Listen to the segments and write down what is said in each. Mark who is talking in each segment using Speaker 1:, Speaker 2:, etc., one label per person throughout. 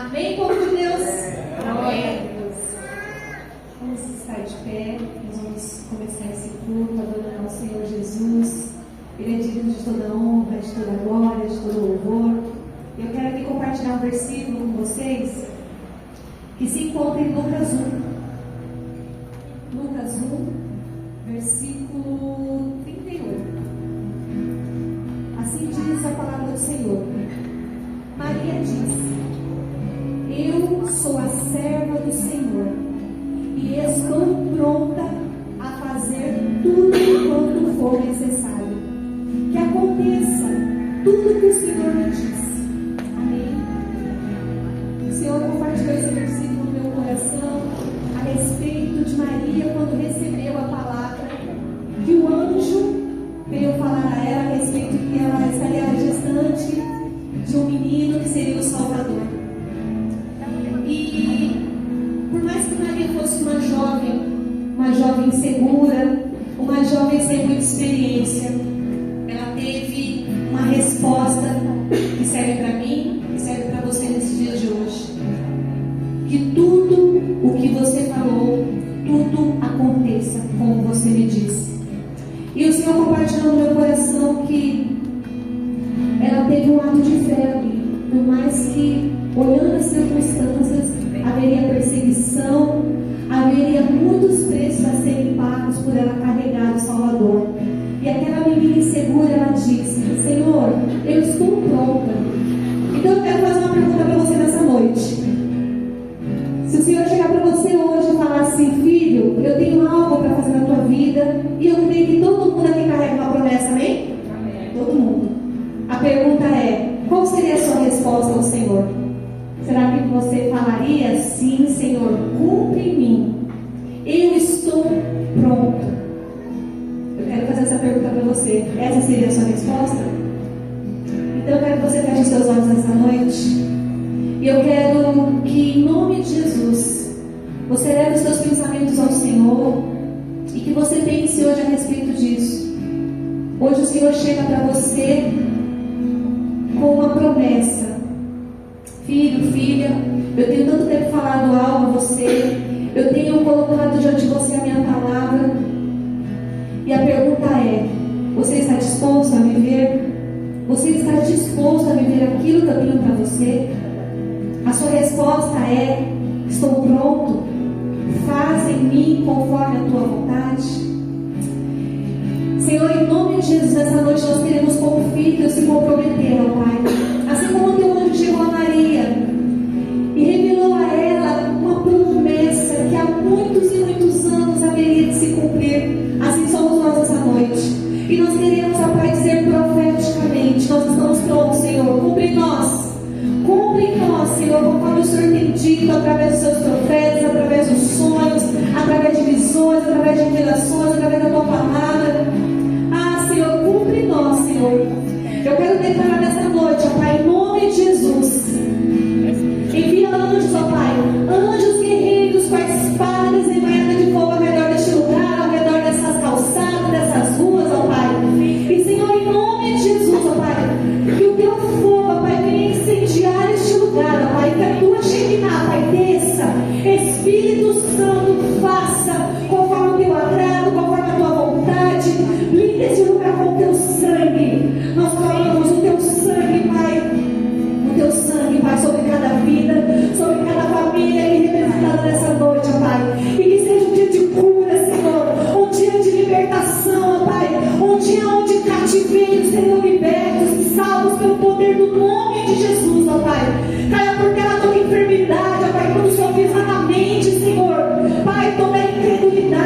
Speaker 1: Amém, povo de Deus? Amém. Vamos estar de pé, nós vamos começar esse culto adorando ao Senhor Jesus. Ele é digno de toda honra, de toda glória, de todo louvor. Eu quero aqui compartilhar um versículo com vocês que se encontra em Lucas 1. Lucas 1, versículo 38. Assim diz a palavra do Senhor. Maria disse: Eu sou a serva do Senhor e estou pronta a fazer tudo quanto for necessário. Que aconteça tudo que o Senhor me diz. Amém. O Senhor compartilhou esse versículo no meu coração a respeito de Maria quando recebeu a palavra que o anjo veio falar a ela a respeito que ela estaria gestante de um menino que seria o Salvador. E por mais que Maria fosse uma jovem insegura, uma jovem sem muita experiência, ela teve uma resposta que serve para mim e serve para você nesses dias de hoje. Que tudo o que você falou, tudo aconteça como você me disse. E o Senhor compartilhou no meu coração que ela teve um ato de fé ali. Por mais que, olhando as circunstâncias, haveria perseguição, haveria muitos preços a serem pagos por ela carregar o Salvador. E aquela menina insegura, ela disse: Senhor, eu estou pronta. Então eu quero fazer uma pergunta para você nessa noite. Se o Senhor chegar para você hoje e falar assim: filho, eu tenho algo para fazer na tua vida, e eu creio que todo mundo aqui carrega uma promessa, amém? Amém. Todo mundo. A pergunta é: qual seria a sua resposta ao Senhor? Será que você falaria: sim, Senhor, cumpre em mim, eu estou pronto? Eu quero fazer essa pergunta para você. Essa seria a sua resposta? Então eu quero que você feche os seus olhos nessa noite. E eu quero que, em nome de Jesus, você leve os seus pensamentos ao Senhor e que você pense hoje a respeito disso. Hoje o Senhor chega para você com uma promessa. Filho, filha, eu tenho tanto tempo falado algo a você, eu tenho colocado diante de você a minha palavra, e a pergunta é: você está disposto a viver? Você está disposto a viver aquilo que eu tenho para você? A sua resposta é: estou pronto, faz em mim conforme a tua vontade. Senhor, em nome de Jesus, nessa noite nós queremos como filhos se comprometer, ó Pai. Assim como o teu anjo chegou a Maria e revelou a ela uma promessa que há muitos e muitos anos haveria de se cumprir, assim somos nós essa noite. E nós queremos, ó Pai, dizer profeticamente: nós estamos prontos, Senhor. Cumpre em nós, Senhor, conforme o Senhor tem dito, através dos seus profetas, através dos sonhos, através de visões, através de revelações, através da tua palavra. Senhor, cumpre em nós, Senhor. Eu quero declarar nessa noite, ó Pai, em nome de Jesus, envia anjos, ó Pai, anjos guerreiros com a espada desembainhada de fogo ao redor deste lugar, ao redor dessas calçadas, dessas ruas, ó Pai. E, Senhor, em nome de Jesus, ó Pai, que o teu fogo, ó Pai, venha incendiar este lugar, ó Pai, que a tua Shekinah, Pai, desça. Espírito Santo, faça conforme o teu agrado, conforme a tua vontade. Blinda esse lugar com o teu sangue. Nós clamamos o teu sangue, Pai. O teu sangue, Pai, sobre cada vida, sobre cada família aqui representada nessa noite, ó Pai. E que seja um dia de cura, Senhor. Um dia de libertação, ó Pai. Um dia onde cativeiros serão libertos e salvos pelo poder do nome de Jesus, ó Pai. Caia por terra toda enfermidade, ó Pai, quando o Senhor pisar na mente, Senhor. Pai, toda incredulidade.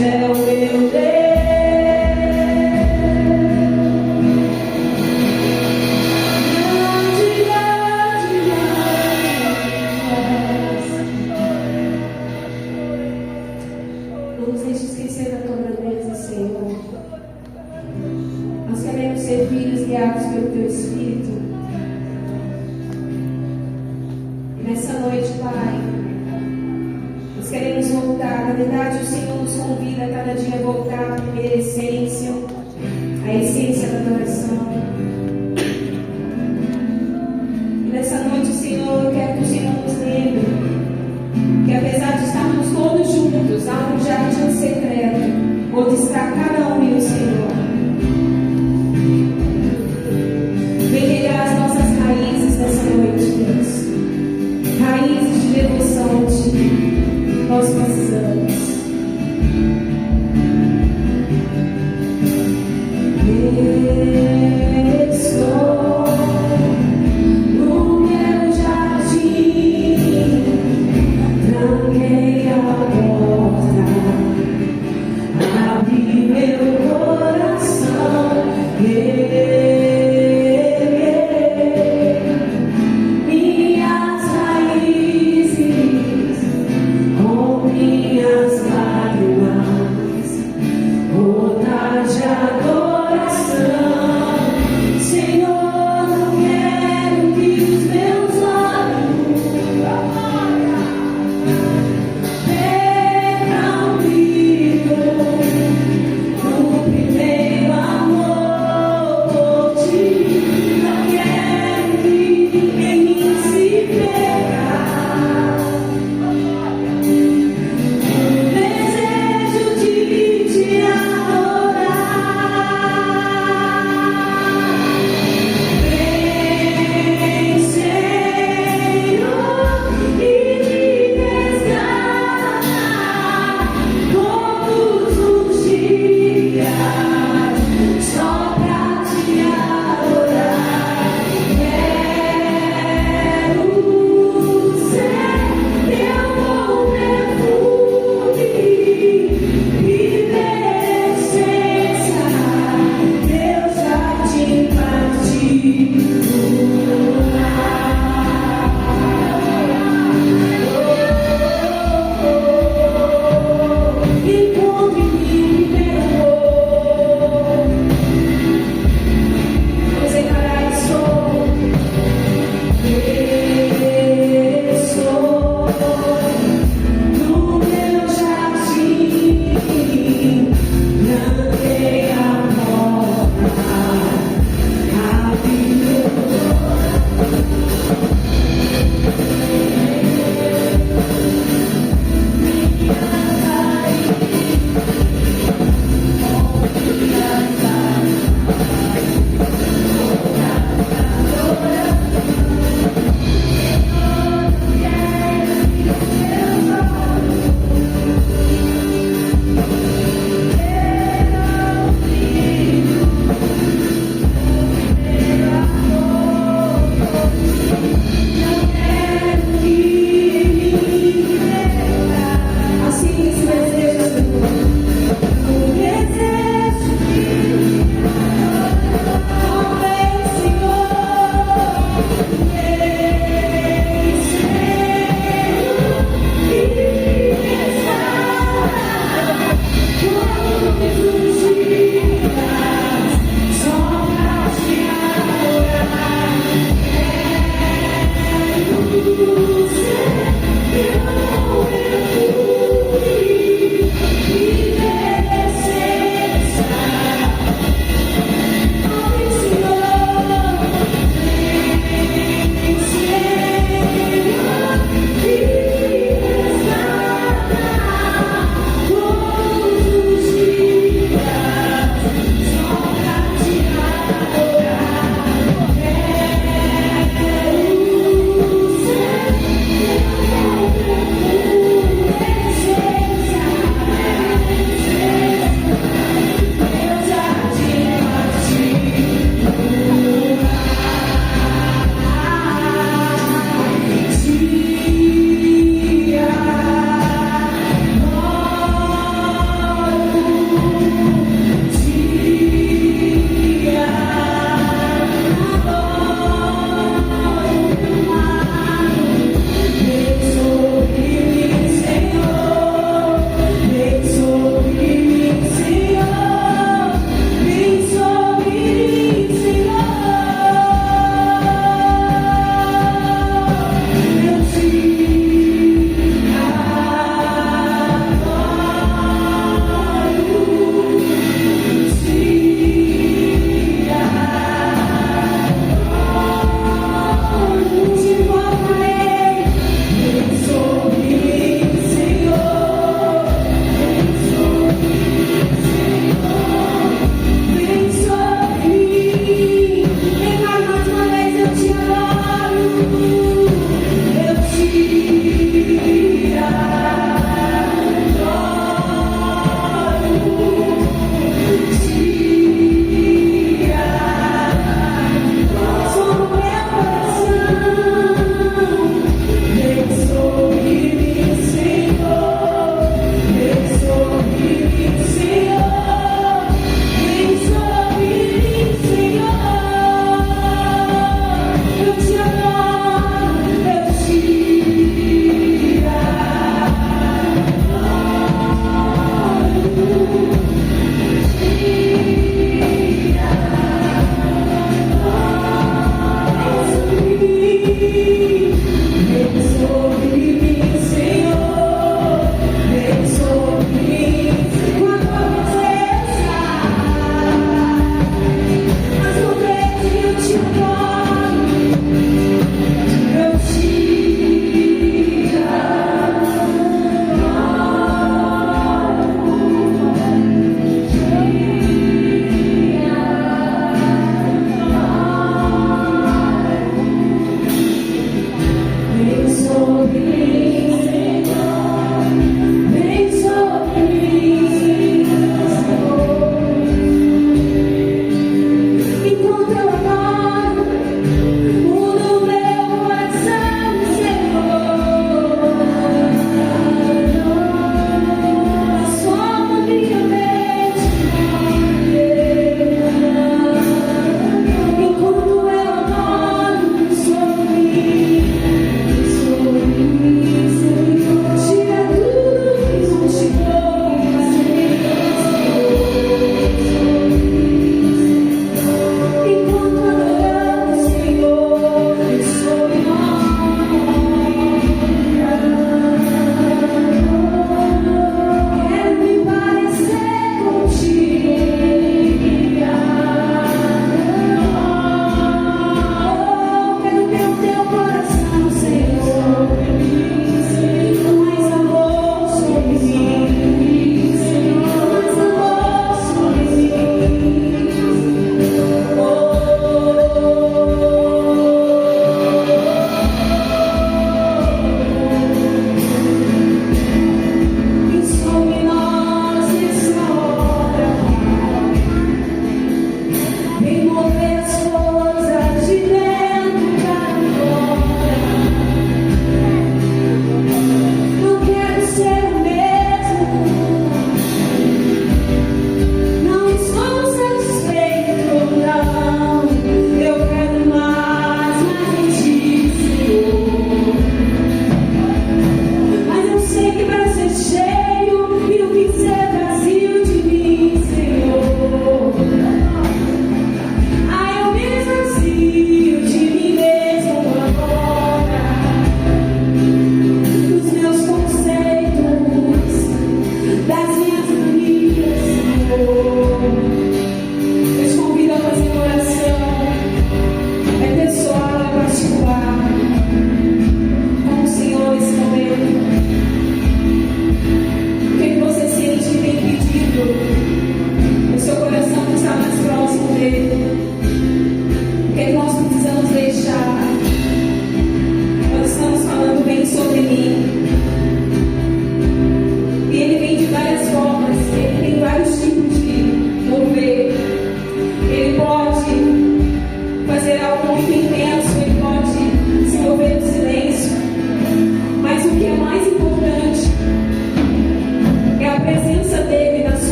Speaker 1: é o meu Deus. Não nos deixe esquecer da tua grandeza, Senhor. Nós queremos ser filhos guiados pelo teu Espírito. E nessa noite, Pai, nós queremos voltar. Na verdade, o Senhor nos convida a cada dia a voltar à primeira essência, a essência da adoração. E nessa noite, Senhor, eu quero que o Senhor nos lembre que, apesar de estarmos todos juntos, há um jardim secreto onde está cada um e o Senhor. Vem regar as nossas raízes nessa noite, Deus. Raízes de devoção a Ti. Nós precisamos. Estou no meu jardim, tranquei a porta.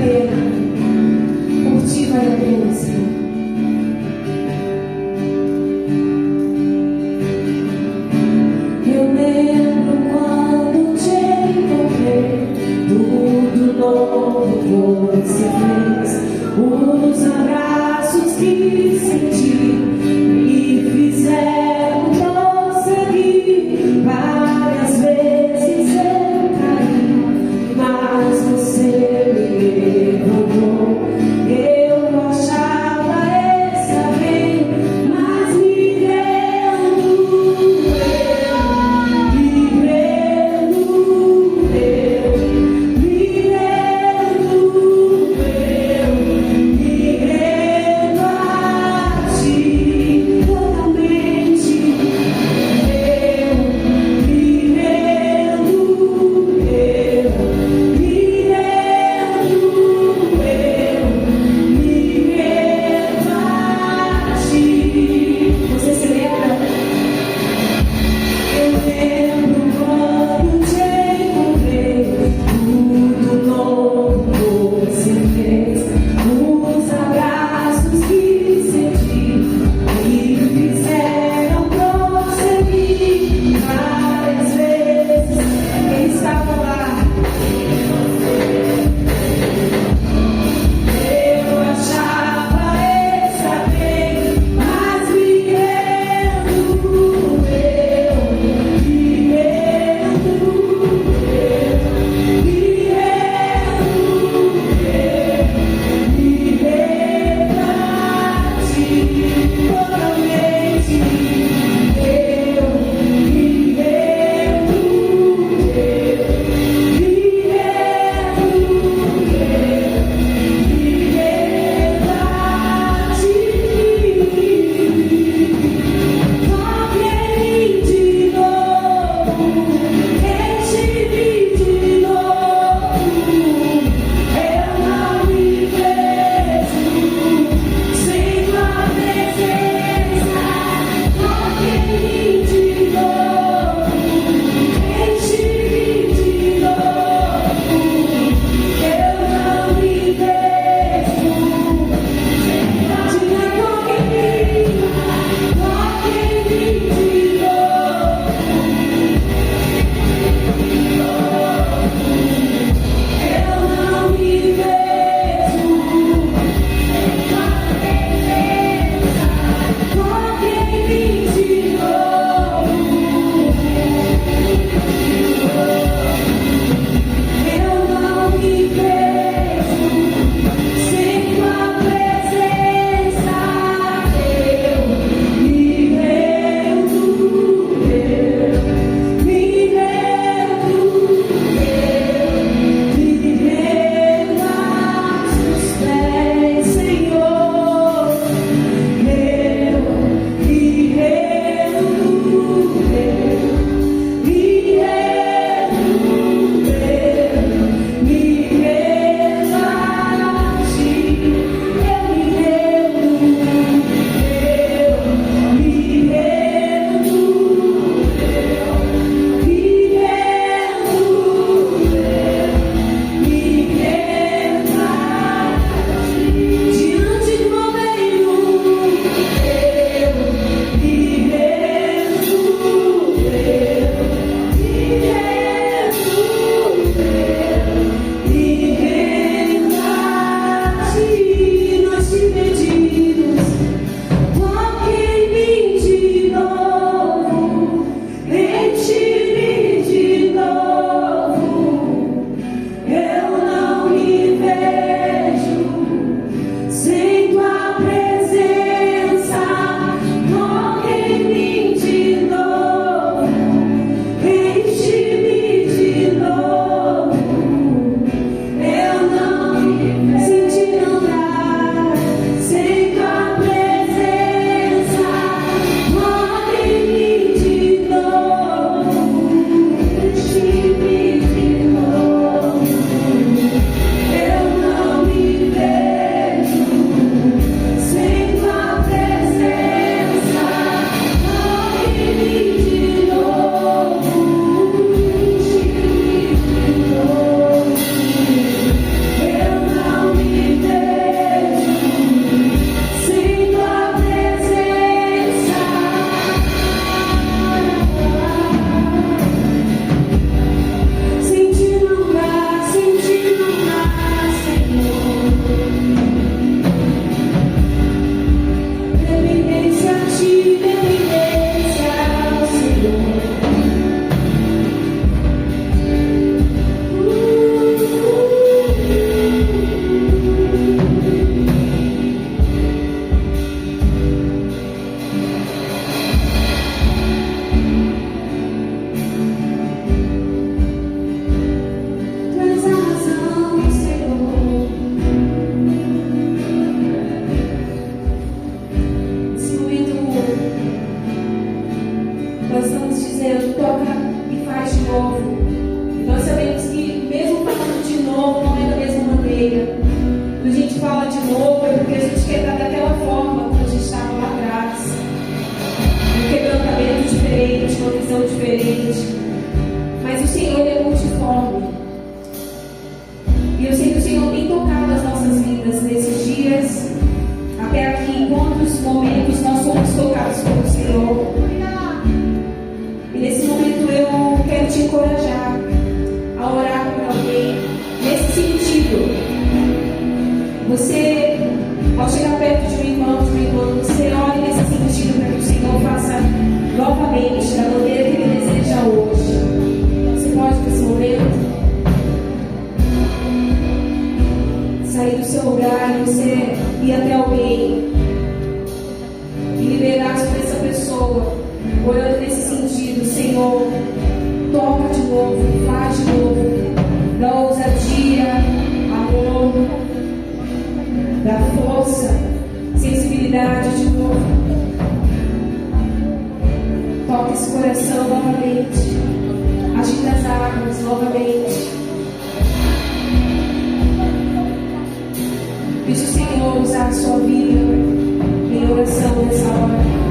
Speaker 1: pena. Por ti vale a pena, Senhor. Eu lembro quando te encontrei, tudo novo você fez. Os abraços que senti me fizeram prosseguir. Várias vezes eu caí, mas você me levantou. Eu achava estar bem, mas me rendo a ti. diferente. Mas o Senhor, Ele é multiforme. E eu sei que o Senhor tem tocado as nossas vidas nesses dias. Até aqui, em quantos momentos nós fomos tocados pelo Senhor. E nesse momento eu quero te encorajar a orar por alguém nesse sentido. Você, ao chegar perto de um irmão, você olhe nesse sentido para que o Senhor faça novamente da maneira que Ele deseja hoje. Você pode, nesse momento, sair do seu lugar e você ir até alguém e liberar sobre essa pessoa, orando nesse sentido. Senhor, toca de novo, faz de novo, dá ousadia, amor, dá força, sensibilidade de novo. Toca esse coração novamente, agita as águas novamente. Deixe o Senhor usar a sua vida em oração nessa hora.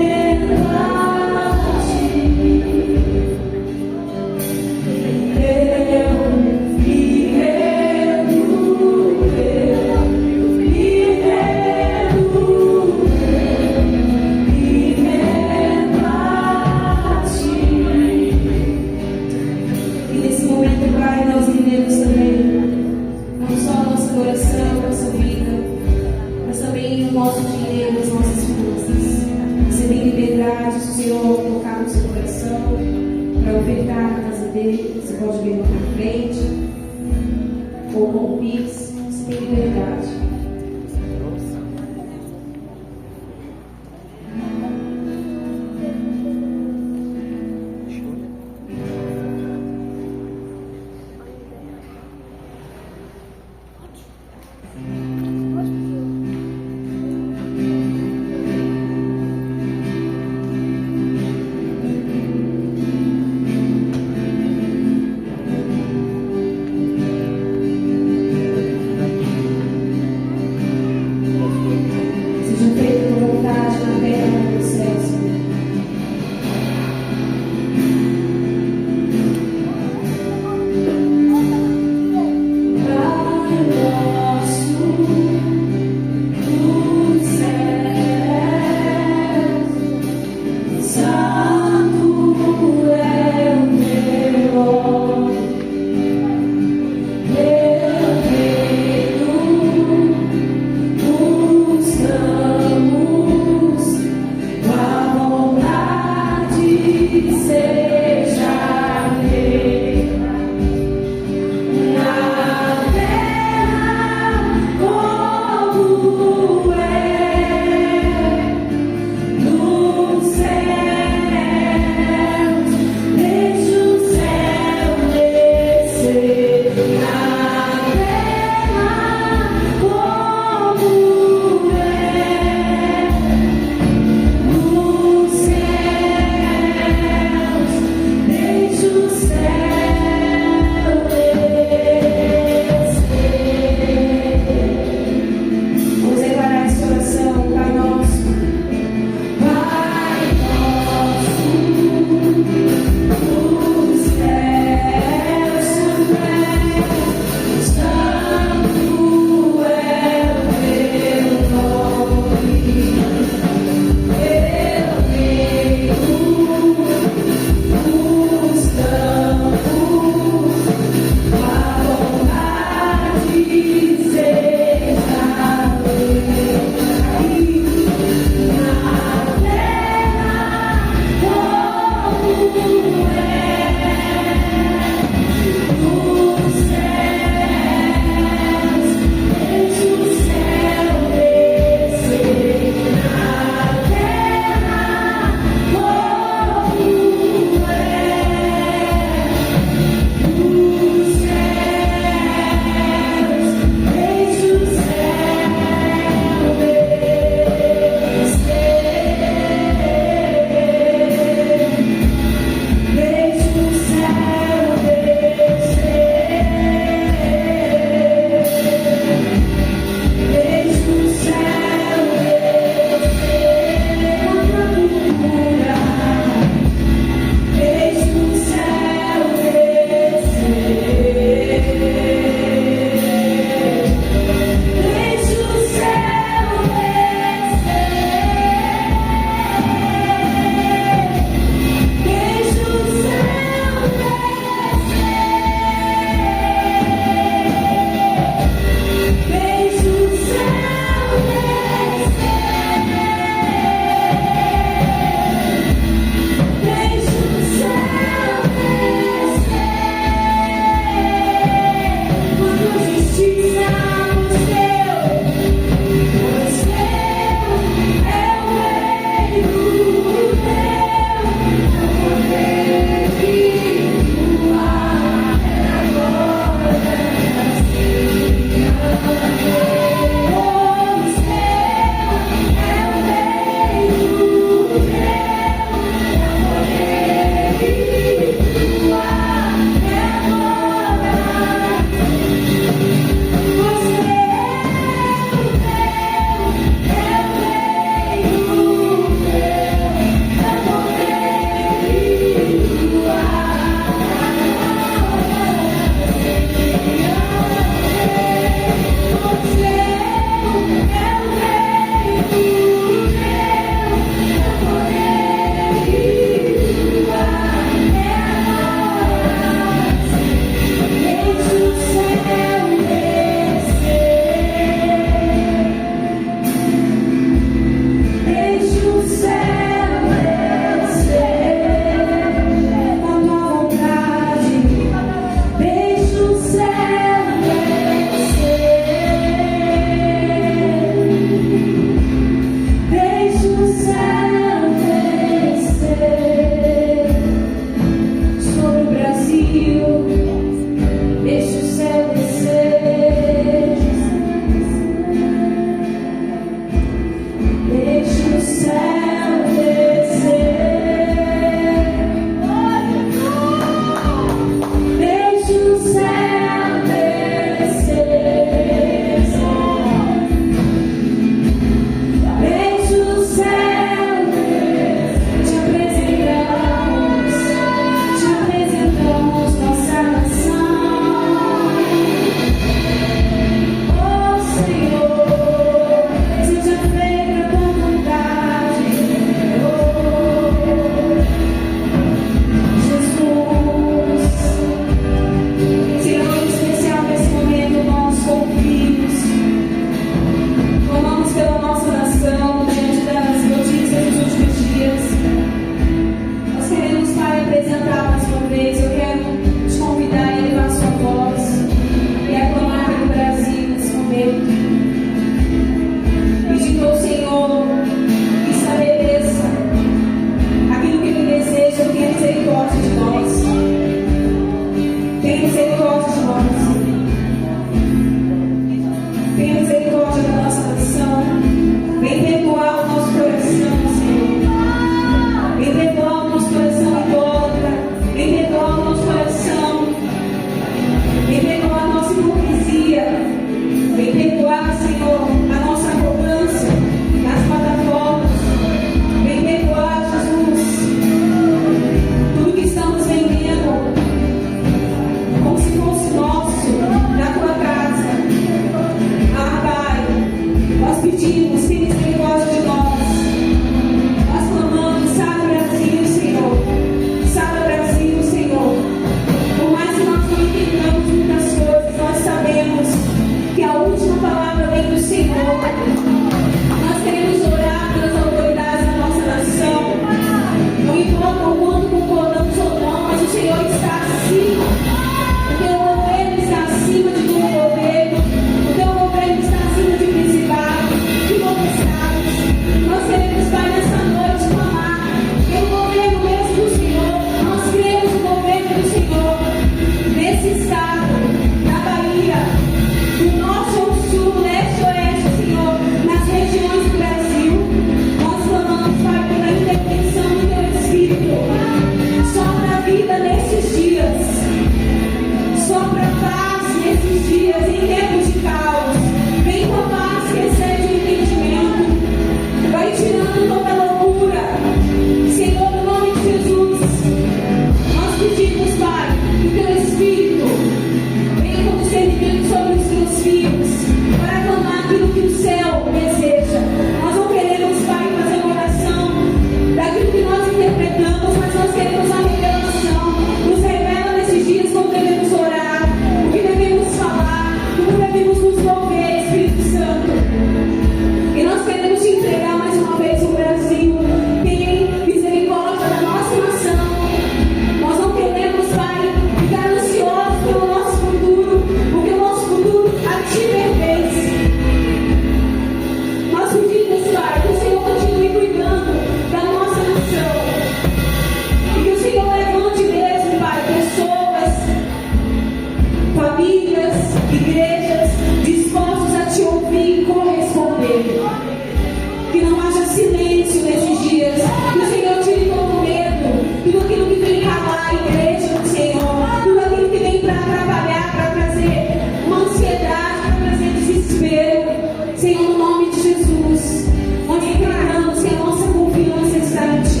Speaker 1: silêncio nesses dias. Que o Senhor tire todo o medo, tudo aquilo que vem calar a igreja do Senhor, tudo aquilo que vem para trabalhar, para trazer uma ansiedade, para trazer desespero. Senhor, no nome de Jesus, nós declaramos que a nossa confiança está em Ti.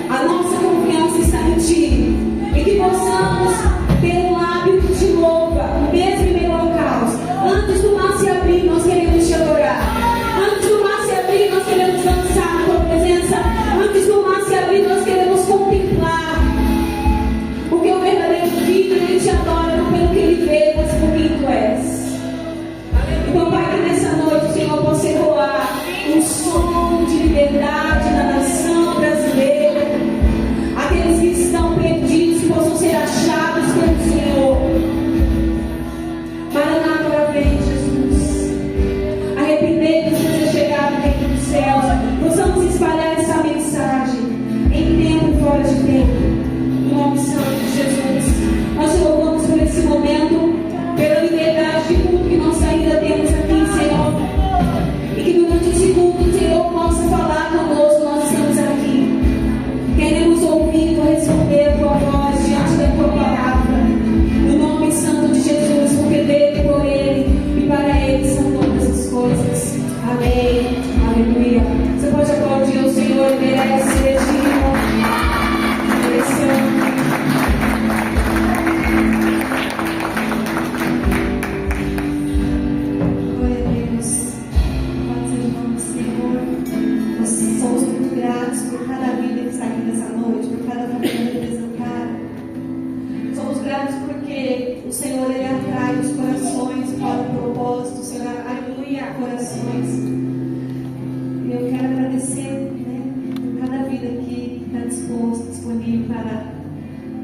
Speaker 1: A nossa confiança está em Ti. E que possamos ter um lábio que Te louva, mesmo em meio ao caos. Antes do mar se abrir, nós queremos Te adorar. Antes do mar se abrir, nós queremos dançar na Tua presença. Antes do mar se abrir, nós queremos contemplar. Porque o verdadeiro filho, ele Te adora não pelo que ele vê, mas por quem Tu és. Então, Pai, que nessa noite o Senhor possa ecoar um som de liberdade na nação brasileira. Aqueles que estão perdidos, que possam ser achados pelo Senhor. Maranata, vem, Jesus. Arrependei-nos de ter chegado dentro dos céus. Possamos espalhar essa mensagem em tempo e fora de tempo. No nome santo de Jesus. Nós Te louvamos por esse momento, pela liberdade de culto que nós ainda temos aqui, Senhor. E que durante esse culto o Senhor possa falar conosco. Nós estamos aqui. Queremos ouvir e responder a Tua voz diante da Tua palavra. No nome santo de Jesus, porque dele, por Ele e para Ele são todas as coisas. Amém. Aleluia. Você pode aplaudir ao Senhor, Ele merece, Ele é digno. Mereceu.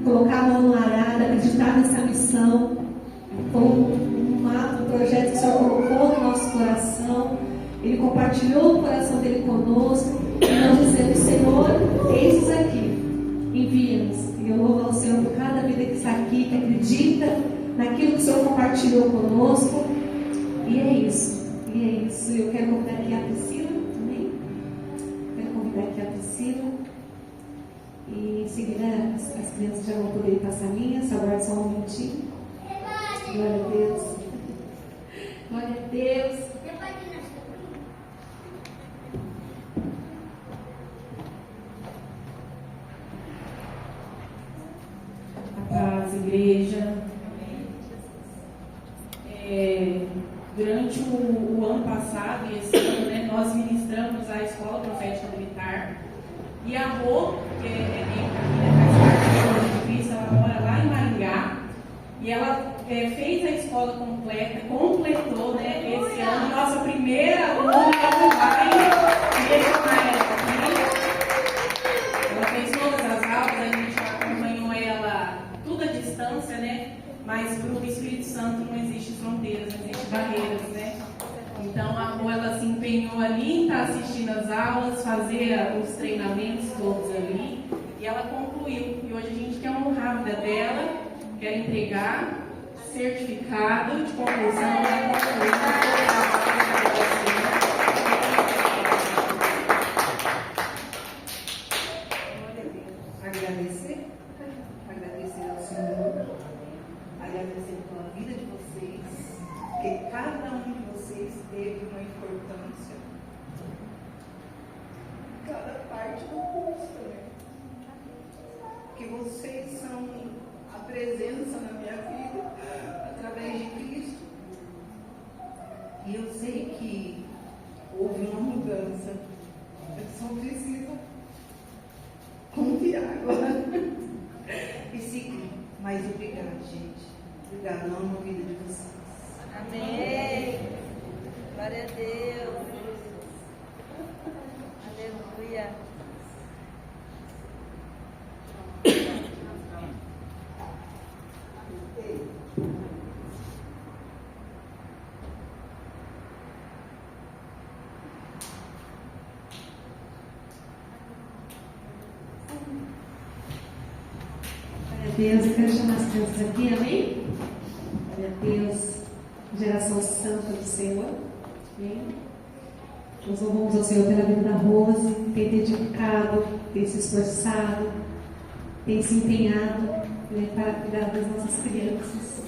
Speaker 1: Colocar a mão no arado, acreditar nessa missão. Foi um projeto que o Senhor colocou no nosso coração. Ele compartilhou o coração dele conosco. E nós dizemos: Senhor, eis aqui, envia-nos. E eu louvo ao Senhor por cada vida que está aqui, que acredita naquilo que o Senhor compartilhou conosco. E é isso. Eu quero convidar aqui a Priscila também. Quero convidar aqui a Priscila. E em seguida as crianças já vão poder ir para as salinhas. Aguarde só um minutinho. Glória a Deus. Glória a Deus. A paz, igreja. Durante o ano passado e esse ano, né, nós ministramos a Escola Profética Militar. E a Rô, que faz parte da Escola de Cristo, ela mora lá em Maringá. E ela fez a escola completa, completou, né, esse ano, nossa primeira aluna online. Ela fez todas as aulas, a gente acompanhou ela tudo à distância, né? Mas para o Espírito Santo não existe fronteiras, não existe barreiras, né? Então a Rô, ela se empenhou ali em estar assistindo as aulas, fazer os treinamentos todos ali, e ela concluiu. E hoje a gente quer honrar a vida dela, quer entregar certificado de conclusão da
Speaker 2: Agradecer ao Senhor, agradecer pela vida de vocês, porque cada um de vocês teve uma importância, cada parte do curso, né? Que vocês são a presença na minha vida através de Cristo. E eu sei que houve uma mudança. Eu só preciso confiar agora e seguir. Mas obrigada, gente. Obrigada, eu amo a vida de vocês.
Speaker 3: Amém. Glória a Deus. Aleluia.
Speaker 1: Deus, eu quero chamar as crianças aqui, amém? Glória a Deus, geração santa do Senhor, amém? Nós louvamos ao Senhor pela vida da Rose, tem dedicado, tem se esforçado, tem se empenhado, né, para cuidar das nossas crianças.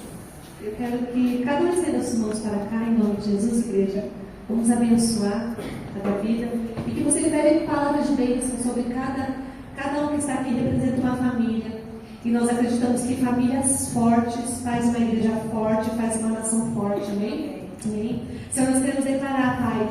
Speaker 1: Eu quero que cada um estenda as mãos para cá, em nome de Jesus, igreja. Vamos abençoar cada vida e que você libere palavras de bênção sobre cada um que está aqui, representa uma família. E nós acreditamos que famílias fortes faz uma igreja forte, faz uma nação forte, amém? Amém? Senhor, nós queremos declarar, Pai,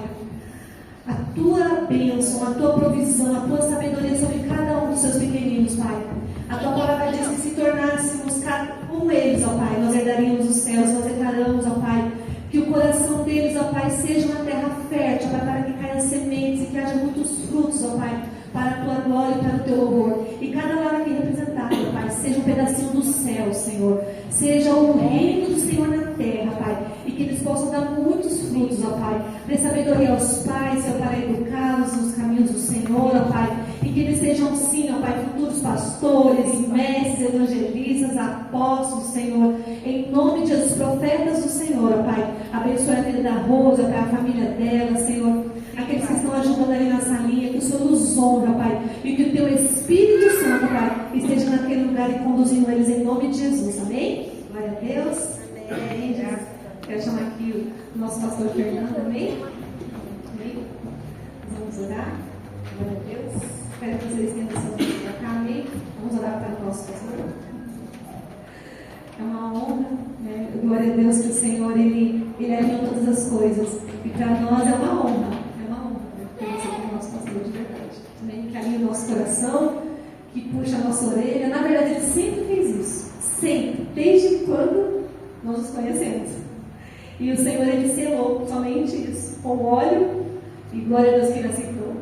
Speaker 1: a tua bênção, a tua provisão, a tua sabedoria sobre cada um dos seus pequeninos, Pai. A tua palavra diz que se tornássemos como eles, ó Pai, nós herdaríamos os céus. Nós declaramos, ó Pai, que o coração deles, ó Pai, seja uma terra fértil, ó Pai, para que caiam sementes e que haja muitos frutos, ó Pai, para a tua glória e para o teu louvor. E cada lar aqui representado, ó Pai, seja um pedacinho do céu, Senhor. Seja o reino do Senhor na terra, Pai. E que eles possam dar muitos frutos, ó Pai. Dê sabedoria aos pais, Senhor, para educá-los nos caminhos do Senhor, ó Pai. E que eles sejam, sim, ó Pai, futuros pastores, mestres, evangelistas, apóstolos, Senhor. Em nome de Jesus, profetas do Senhor, ó Pai. Abençoe a vida da Rosa, Pai, a família dela, Senhor. Aqueles que estão ajudando ali na salinha, que o Senhor nos honra, Pai. E que o teu Espírito Santo, Pai, esteja naquele lugar e conduzindo eles em nome de Jesus. Amém? Glória a Deus. Amém. Já quero chamar aqui o nosso pastor Fernando, amém? Amém? Vamos orar. Glória a Deus. Espero que vocês tenham essa vida para cá, amém? Vamos orar para o nosso pastor. É uma honra, né? Glória a Deus que o Senhor, Ele alinhou todas as coisas. E para nós é uma honra. É uma honra, né? Ter você como nosso pastor de verdade. Amém? Que alinha o nosso coração, que puxa a nossa orelha. Na verdade, Ele sempre fez isso. Sempre. Desde quando nós nos conhecemos. E o Senhor, Ele selou somente isso. Com óleo. E glória a Deus que Ele aceitou.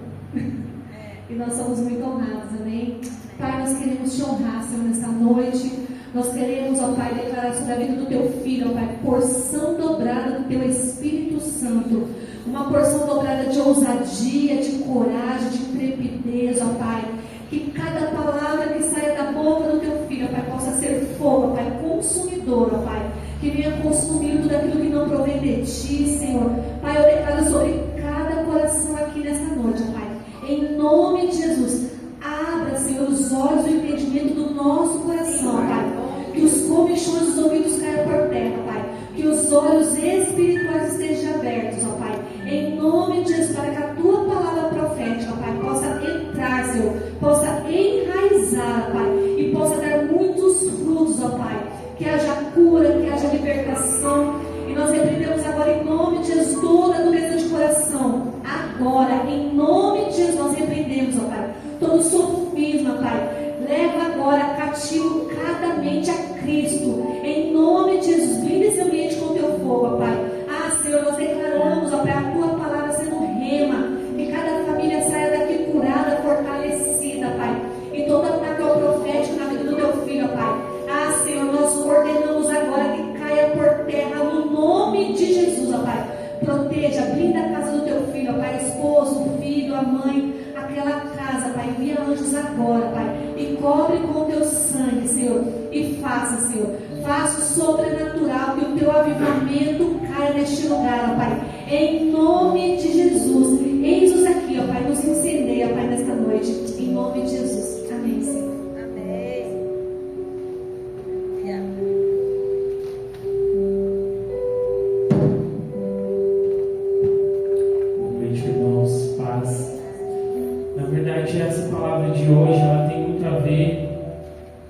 Speaker 1: E nós somos muito honrados, amém? Pai, nós queremos te honrar, Senhor, nesta noite. Nós queremos, ó Pai, declarar sobre a vida do teu filho, ó Pai, porção dobrada do teu Espírito Santo. Uma porção dobrada de ousadia, de coragem, de intrepidez, ó Pai. Que cada palavra que saia da boca do teu filho, ó Pai, possa ser fogo, ó Pai, consumidor, ó Pai. Que venha consumir tudo aquilo que não provém de ti, Senhor. Pai, eu declaro sobre cada coração aqui nesta noite, ó Pai. Em nome de Jesus, abra, Senhor, os olhos e o entendimento do nosso coração, Pai. Que os comichões dos ouvidos caiam por terra, Pai. Que os olhos espirituais estejam abertos, ó Pai. Em nome de Jesus, para que a tua palavra profética, ó Pai, possa entrar, Senhor, possa enraizar, Pai, e possa dar muitos frutos, ó Pai. Que haja cura, que haja libertação. E nós repreendemos agora, em nome de Jesus, toda dureza de coração. Agora, em nome de Jesus, nós repreendemos, ó Pai, todo sofisma, Pai. Leva agora cativo cada mente a Cristo. Em nome de Jesus, blinda esse ambiente com o teu fogo, ó Pai. Ah, Senhor, nós declaramos, ó Pai, a tua palavra sendo rema. Que cada família saia daqui curada, fortalecida, Pai. E todo ataque ao profético na vida do teu filho, ó Pai. Ah, Senhor, nós ordenamos agora que caia por terra no nome de Jesus, ó Pai. Proteja, blinda a casa do teu filho, ó Pai, esposo, o filho, a mãe, aquela casa, Pai. Envia anjos agora, Pai, e cobre com o teu sangue, Senhor. E faça, Senhor, faça o sobrenatural, que o teu avivamento caia neste lugar, ó Pai. Em nome de Jesus, eis-nos aqui, ó Pai, nos incendeia, Pai, nesta noite. Em nome de Jesus. Amém, Senhor.
Speaker 4: Essa palavra de hoje, ela tem muito a ver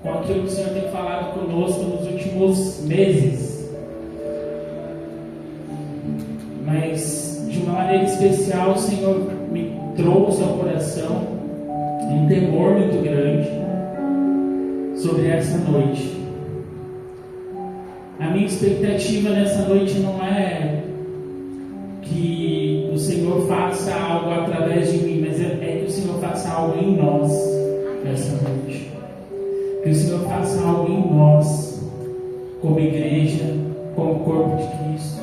Speaker 4: com aquilo que o Senhor tem falado conosco nos últimos meses, mas de uma maneira especial o Senhor me trouxe ao coração um temor muito grande sobre essa noite. A minha expectativa nessa noite não é que o Senhor faça algo através de mim, mas é que o Senhor faça algo em nós essa noite. Que o Senhor faça algo em nós, como igreja, como corpo de Cristo.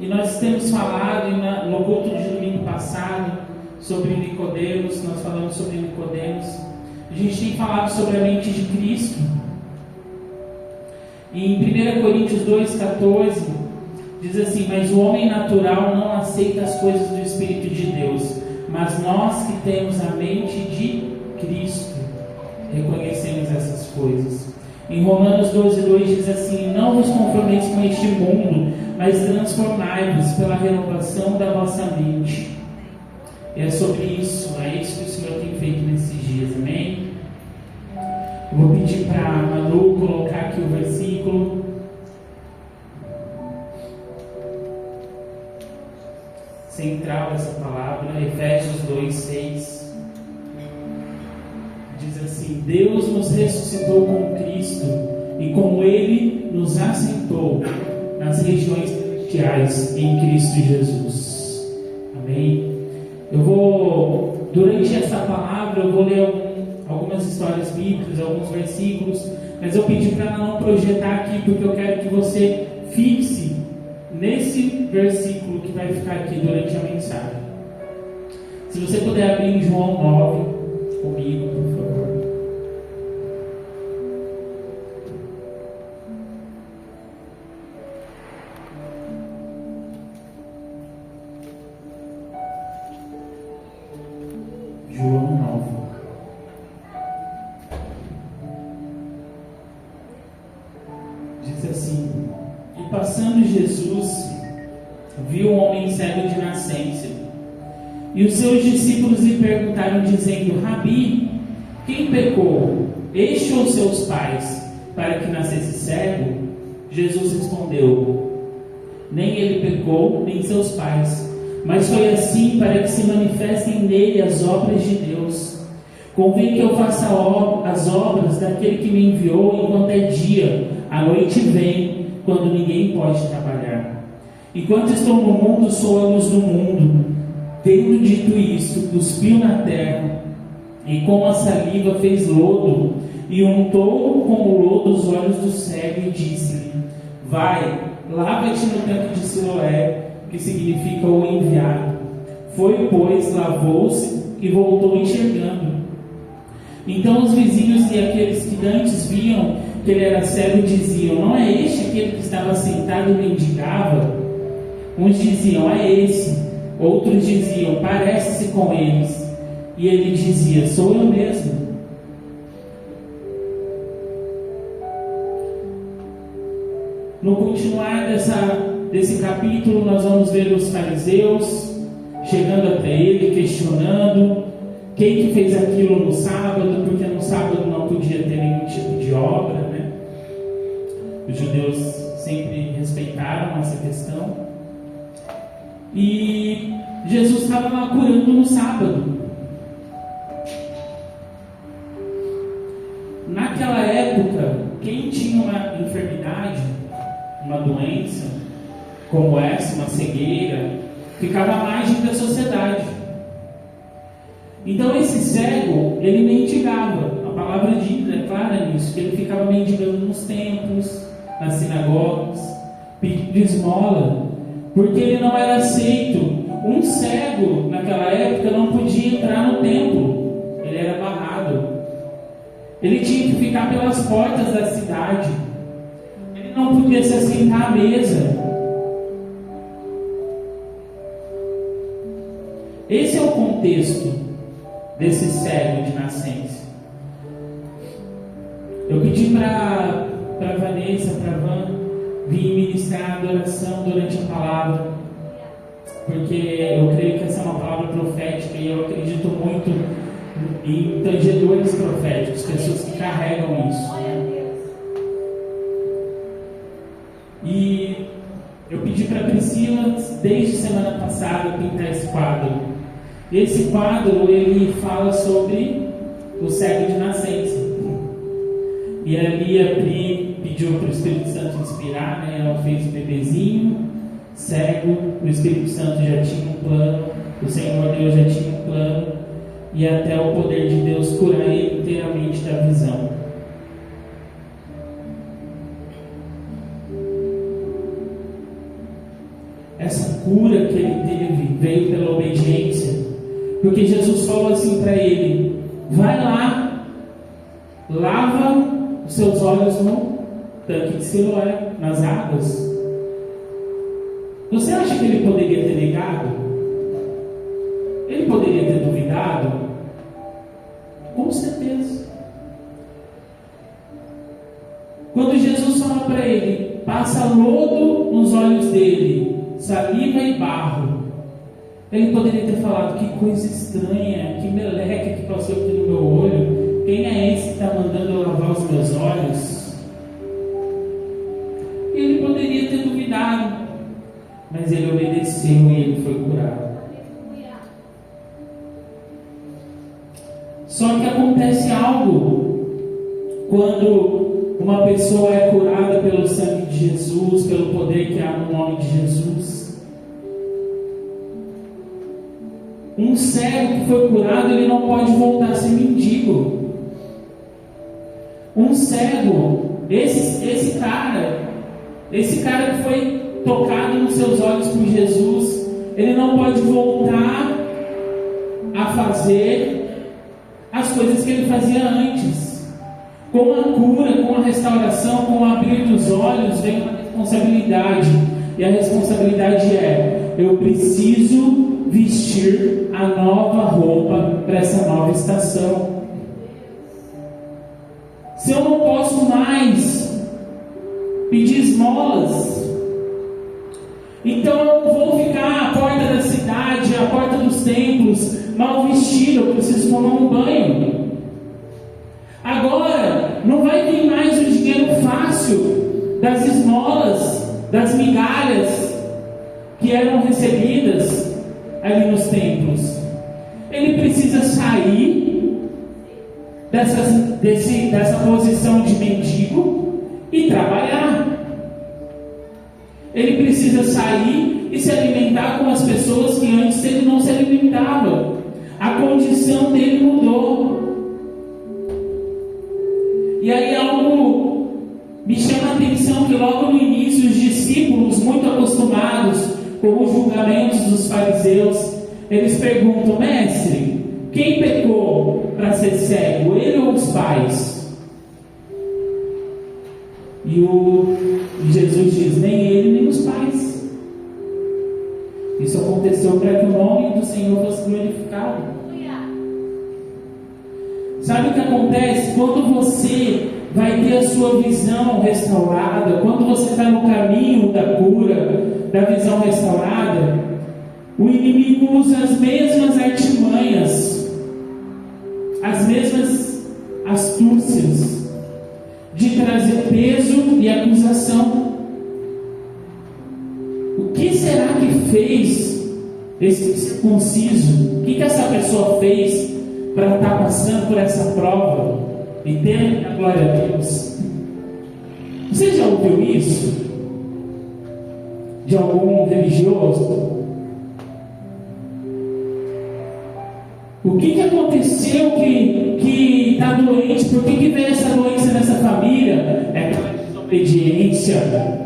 Speaker 4: E nós temos falado no culto de domingo passado sobre Nicodemos, nós falamos sobre Nicodemos. A gente tem falado sobre a mente de Cristo. E em 1 Coríntios 2,14, diz assim: mas o homem natural não aceita as coisas do Espírito de Deus, mas nós que temos a mente de Cristo reconhecemos essas coisas. Em Romanos 12:2 diz assim: não vos conformeis com este mundo, mas transformai-vos pela renovação da vossa mente. E é sobre isso, é isso que o Senhor tem feito nesses dias, amém? Eu vou pedir para a Manu colocar aqui o versículo central dessa palavra, Efésios 2:6. Diz assim: Deus nos ressuscitou com Cristo e com Ele nos assentou nas regiões celestiais em Cristo Jesus. Amém? Durante essa palavra, eu vou ler algumas histórias bíblicas, alguns versículos, mas eu pedi para ela não projetar aqui, porque eu quero que você fixe nesse versículo que vai ficar aqui durante a mensagem. Se você puder abrir em João 9 comigo, por favor. João 9. Diz assim: e passando Jesus, viu um homem cego de nascença. E os seus discípulos lhe perguntaram, dizendo: Rabi, quem pecou, este ou seus pais, para que nascesse cego? Jesus respondeu: nem ele pecou, nem seus pais, mas foi assim para que se manifestem nele as obras de Deus. Convém que eu faça as obras daquele que me enviou enquanto é dia. A noite vem, quando ninguém pode trabalhar. Enquanto estou no mundo, sou a luz do mundo. Tendo dito isto, cuspiu na terra, e com a saliva fez lodo, e untou com o lodo os olhos do cego, e disse-lhe: vai, lava-te no tanque de Siloé, que significa o enviado. Foi, pois, lavou-se e voltou enxergando. Então os vizinhos e aqueles que antes viam que ele era cego diziam: não é este aquele que estava sentado e mendigava? Uns diziam: é esse. Outros diziam: parece-se com eles. E ele dizia: sou eu mesmo. No continuar desse capítulo, nós vamos ver os fariseus chegando até ele, questionando quem que fez aquilo no sábado, porque no sábado não podia ter nenhum tipo de obra, né? Os judeus sempre respeitaram essa questão. E Jesus estava lá curando no sábado. Naquela época, quem tinha uma enfermidade, uma doença como essa, uma cegueira, ficava à margem da sociedade. Então esse cego, ele mendigava. A palavra diz, é clara nisso, que ele ficava mendigando nos templos, nas sinagogas, pedindo esmola, porque ele não era aceito. Um cego naquela época não podia entrar no templo, ele era barrado. Ele tinha que ficar pelas portas da cidade. Ele não podia se assentar à mesa. Esse é o contexto desse cego de nascença. Eu pedi para Vanessa, para Van, vir ministrar a adoração durante a palavra, porque eu creio que essa é uma palavra profética e eu acredito muito em tangedores proféticos, pessoas que carregam isso. E eu pedi para a Priscila, desde semana passada, pintar esse quadro. Esse quadro, ele fala sobre o cego de nascença. E ali a Pri pediu para o Espírito Santo inspirar, né? Ela fez o bebezinho, cego, o Espírito Santo já tinha um plano, o Senhor Deus já tinha um plano, e até o poder de Deus curar ele inteiramente da visão. Essa cura que ele teve veio pela obediência, porque Jesus falou assim para ele: vai lá, lava os seus olhos no tanque de Siloé, nas águas. que ele poderia ter negado? Ele poderia ter duvidado? Com certeza. Quando Jesus fala para ele, passa lodo nos olhos dele, saliva e barro, ele poderia ter falado: que coisa estranha, que meleca que passou aqui no meu olho. Quem é esse que está mandando eu lavar os meus olhos? Ele poderia ter duvidado, mas ele obedeceu e ele foi curado. Só que acontece algo quando uma pessoa é curada pelo sangue de Jesus, pelo poder que há no nome de Jesus. Um cego que foi curado, ele não pode voltar a ser mendigo. Um cego, esse cara que foi tocado nos seus olhos por Jesus, ele não pode voltar a fazer as coisas que ele fazia antes. Com a cura, com a restauração, com o abrir dos olhos, vem uma responsabilidade. E a responsabilidade é: eu preciso vestir a nova roupa para essa nova estação. Se eu não posso mais pedir esmolas, então eu não vou ficar à porta da cidade, à porta dos templos, mal vestido. Eu preciso tomar um banho. Agora, não vai vir mais o dinheiro fácil das esmolas, das migalhas que eram recebidas ali nos templos. Ele precisa sair dessa posição de mendigo e trabalhar. Ele precisa sair e se alimentar com as pessoas que antes ele não se alimentava. A condição dele mudou. E aí algo me chama a atenção, que logo no início os discípulos, muito acostumados com os julgamentos dos fariseus, eles perguntam: mestre, quem pecou para ser cego, ele ou os pais? E Jesus diz: nem ele nem os pais. Isso aconteceu para que o nome do Senhor fosse glorificado. Sabe o que acontece? Quando você vai ter a sua visão restaurada, quando você está no caminho da cura, da visão restaurada, o inimigo usa as mesmas artimanhas, as mesmas astúcias de trazer peso e acusação. O que será que fez esse circunciso? O que essa pessoa fez para estar passando por essa prova e ter a glória a Deus? Você já ouviu isso de algum religioso? O que aconteceu que está doente? Por que veio essa doença nessa família? É pela desobediência.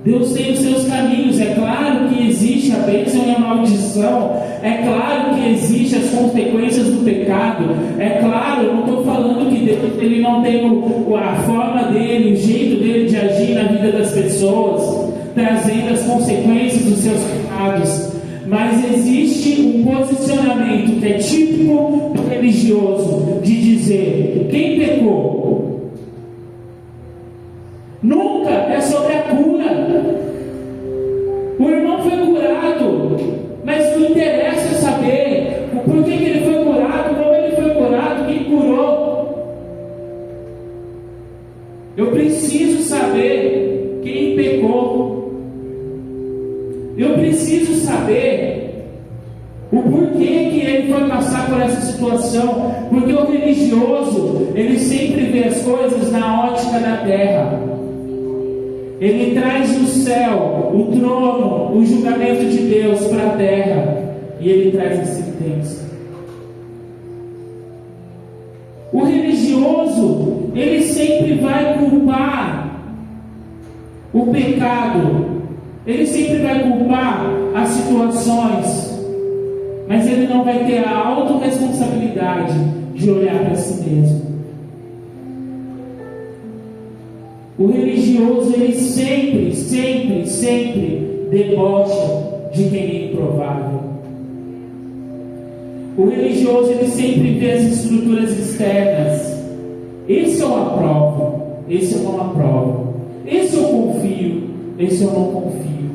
Speaker 4: Deus tem os seus caminhos. É claro que existe a bênção e a maldição. É claro que existem as consequências do pecado. É claro, eu não estou falando que Deus ele não tem a forma dele, o jeito dele de agir na vida das pessoas, trazendo as consequências dos seus pecados. Mas existe um posicionamento que é típico do religioso, de dizer: quem pecou? Nunca é sobre a cura. O irmão foi curado, mas não interessa saber por que ele foi curado, como ele foi curado, quem curou. Eu preciso saber quem pecou. Eu preciso saber o porquê que ele foi passar por essa situação. Porque o religioso, ele sempre vê as coisas na ótica da terra. Ele traz o céu, o trono, o julgamento de Deus para a terra, e ele traz a sentença. O religioso, ele sempre vai culpar o pecado, ele sempre vai culpar as situações, mas ele não vai ter a autorresponsabilidade de olhar para si mesmo. O religioso, ele sempre, sempre, sempre debocha de quem é improvável. O religioso, ele sempre vê as estruturas externas. Esse eu aprovo, esse eu não aprovo. Esse eu confio, esse eu não confio.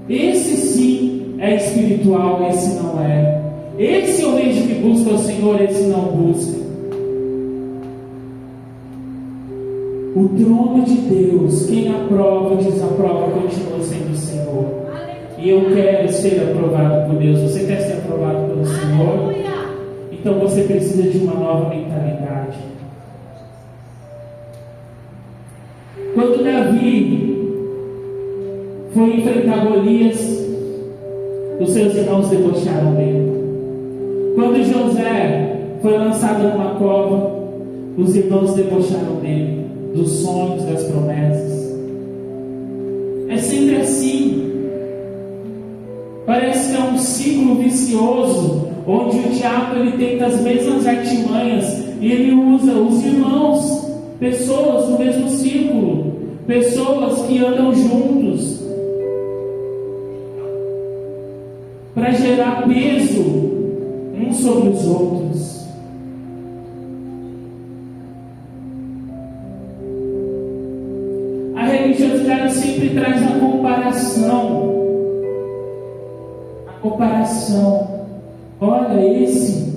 Speaker 4: Esse sim é espiritual, esse não é. Esse eu vejo que busca o Senhor, esse não busca. O trono de Deus, quem aprova ou desaprova, continua sendo o Senhor. E eu quero ser aprovado por Deus. Você quer ser aprovado pelo Senhor? Então você precisa de uma nova mentalidade. Quando Davi foi enfrentar Golias, os seus irmãos debocharam dele. Quando José foi lançado numa cova, os irmãos debocharam dele, dos sonhos, das promessas. É sempre assim. Parece que é um ciclo vicioso, onde o diabo ele tenta as mesmas artimanhas e ele usa os irmãos, pessoas do mesmo círculo, pessoas que andam juntos, para gerar peso uns sobre os outros. A religiosidade sempre traz a comparação. A comparação. Olha, esse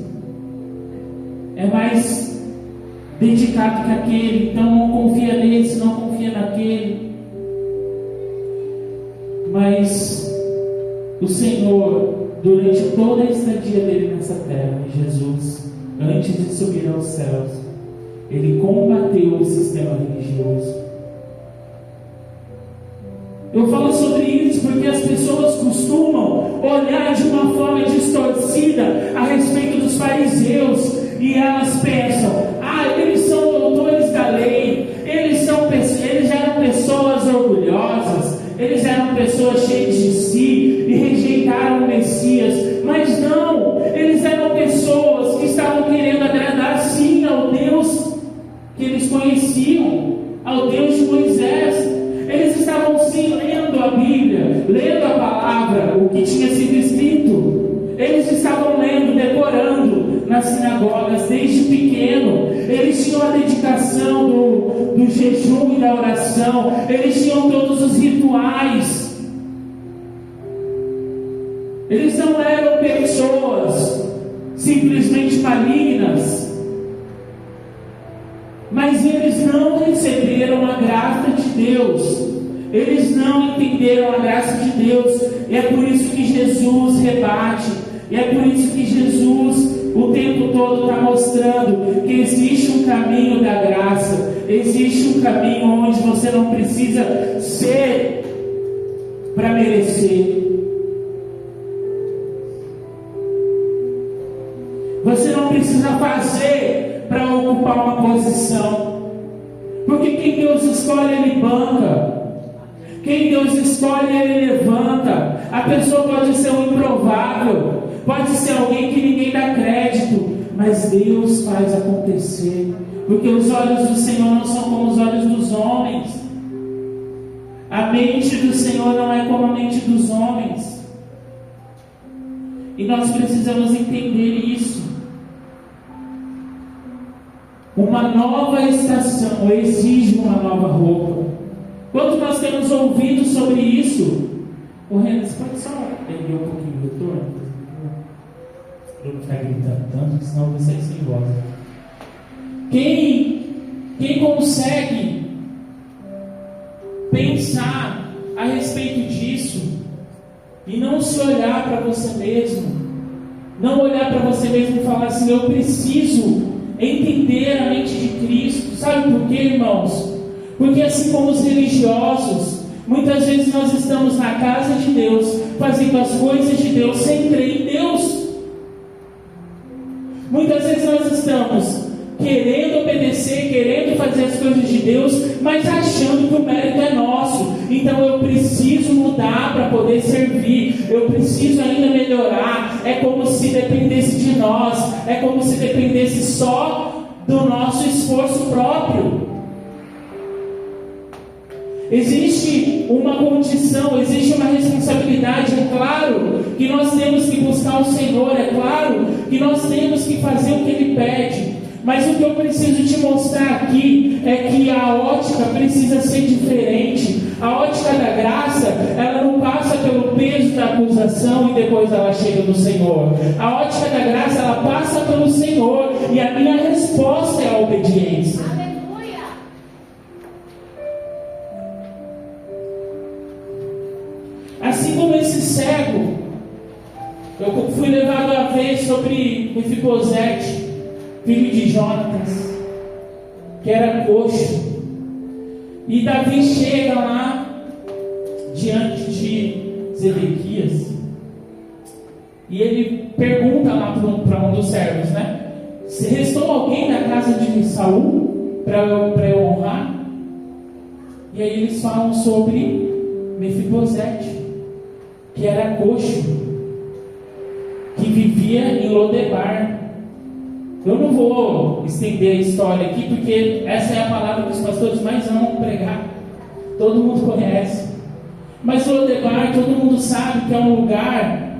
Speaker 4: é mais dedicado que aquele, então não confia nesse, não confia naquele. Mas o Senhor, durante toda a estadia dele nessa terra, Jesus, antes de subir aos céus, ele combateu o sistema religioso. Eu falo sobre isso porque as pessoas costumam olhar de uma forma distorcida a respeito dos fariseus e elas pensam: eles são doutores da lei, eles eram pessoas orgulhosas, eles eram pessoas cheias de si e rejeitaram o Messias. Mas não, eles eram pessoas que estavam querendo agradar sim ao Deus que eles conheciam, ao Deus de Moisés. Eles estavam sim lendo a Bíblia, lendo a palavra, o que tinha sido escrito. Eles estavam lendo, decorando nas sinagogas desde pequeno. Eles tinham a dedicação do jejum e da oração. Eles tinham todos os rituais. Eles não eram pessoas simplesmente malignas, mas eles não receberam a graça de Deus. Eles não entenderam a graça de Deus. E é por isso que Jesus rebate. E é por isso que Jesus o tempo todo está mostrando que existe um caminho da graça. Existe um caminho onde você não precisa ser para merecer. Você não precisa fazer para ocupar uma posição. Porque quem Deus escolhe, Ele banca. Quem Deus escolhe, Ele levanta. A pessoa pode ser um improvável, pode ser alguém que ninguém dá crédito, mas Deus faz acontecer. Porque os olhos do Senhor não são como os olhos dos homens. A mente do Senhor não é como a mente dos homens. E nós precisamos entender isso. Uma nova estação exige uma nova roupa. Quando nós temos ouvido sobre isso, o Renan, você pode só erguer um pouquinho o retorno? Para não ficar gritando tanto, senão você se envolve. Quem consegue pensar a respeito disso e não se olhar para você mesmo, não olhar para você mesmo e falar assim: eu preciso entender a mente de Cristo. Sabe por quê, irmãos? Porque assim como os religiosos, muitas vezes nós estamos na casa de Deus, fazendo as coisas de Deus sem crer em Deus. Muitas vezes nós estamos querendo obedecer, querendo fazer as coisas de Deus, mas achando que o mérito é nosso. Então eu preciso mudar para poder servir, eu preciso ainda melhorar, é como se dependesse de nós, é como se dependesse só do nosso esforço próprio. Existe uma condição, existe uma responsabilidade. É claro que nós temos que buscar o Senhor, é claro que nós temos que fazer o que Ele pede. Mas o que eu preciso te mostrar aqui é que a ótica precisa ser diferente. A ótica da graça, ela não passa pelo peso da acusação e depois ela chega no Senhor. A ótica da graça, ela passa pelo Senhor, e a minha resposta é a obediência.
Speaker 5: Aleluia!
Speaker 4: Assim como esse cego, eu fui levado a ver sobre Mefibosete, filho de Jonatas, que era coxo. E Davi chega lá diante de Zedequias e ele pergunta lá para um dos servos, né? Se restou alguém da casa de Saul para eu honrar? E aí eles falam sobre Mefibosete, que era coxo, que vivia em Lodebar. Eu não vou estender a história aqui, porque essa é a palavra que os pastores mais amam pregar. Todo mundo conhece. Mas Lodebar, todo mundo sabe que é um lugar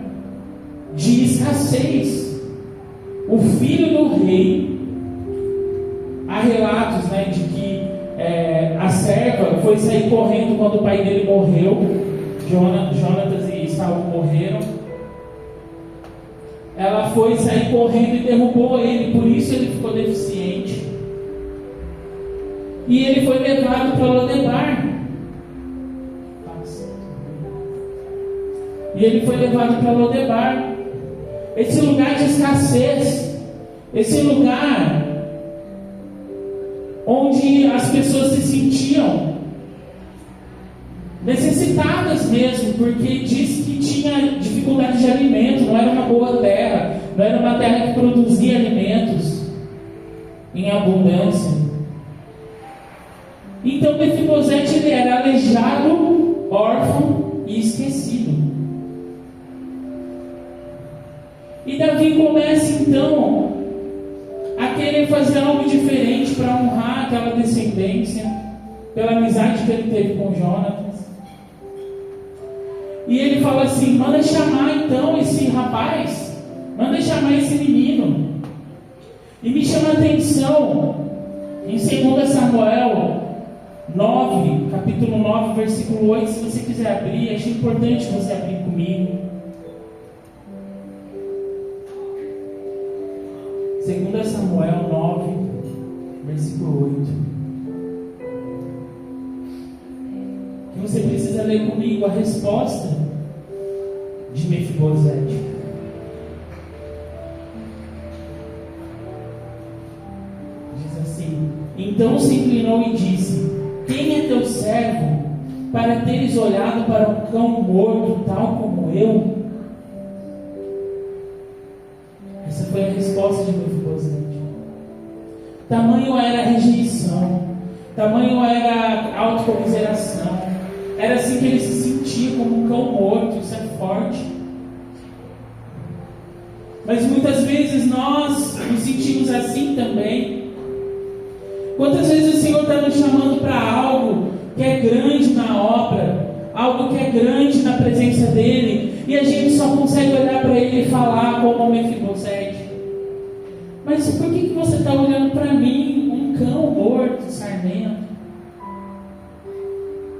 Speaker 4: de escassez. O filho do rei, há relatos, né, de que a serva foi sair correndo quando o pai dele morreu. Jonatas e Saul morreram. Ela foi sair correndo e derrubou ele, por isso ele ficou deficiente. E ele foi levado para Lodebar. E ele foi levado para Lodebar. Esse lugar de escassez, esse lugar onde as pessoas se sentiam necessitadas mesmo, porque diz que tinha dificuldade de alimento, não era uma boa terra, não era uma terra que produzia alimentos em abundância. Então Mefibosete, ele era aleijado, órfão e esquecido. E Davi começa então a querer fazer algo diferente para honrar aquela descendência, pela amizade que ele teve com Jonatas. E ele fala assim: manda chamar então esse rapaz, manda chamar esse menino. E me chama a atenção em 2 Samuel 9, capítulo 9, versículo 8. Se você quiser abrir, acho importante você abrir comigo. 2 Samuel 9, versículo 8. Que você precisa ler comigo a resposta de Mefibosete. Diz assim: então se inclinou e disse: quem é teu servo para teres olhado para um cão morto tal como eu? Essa foi a resposta de Mefibosete. Tamanho era a rejeição, tamanho era a autocomiseração. Era assim que ele se sentia, como um cão morto. Isso é forte. Mas muitas vezes nós nos sentimos assim também. Quantas vezes o Senhor está nos chamando para algo que é grande na obra, algo que é grande na presença dEle, e a gente só consegue olhar para Ele e falar como Mefibosete: mas por que você está olhando para mim, um cão morto, sarmento?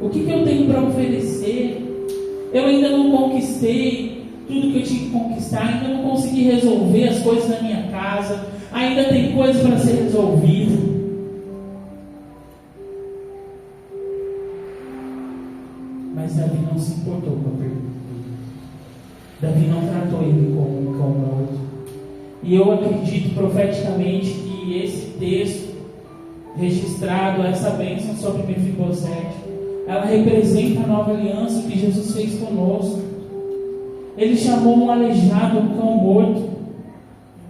Speaker 4: O que eu tenho para oferecer? Eu ainda não conquistei tudo que eu tinha que conquistar, ainda não consegui resolver as coisas da minha casa, ainda tem coisa para ser resolvida. Mas Davi não se importou com a pergunta. Davi não tratou ele como um cão morto. E eu acredito profeticamente que esse texto registrado, essa bênção sobre Mefibosete, ela representa a nova aliança que Jesus fez conosco. Ele chamou um aleijado, um cão morto,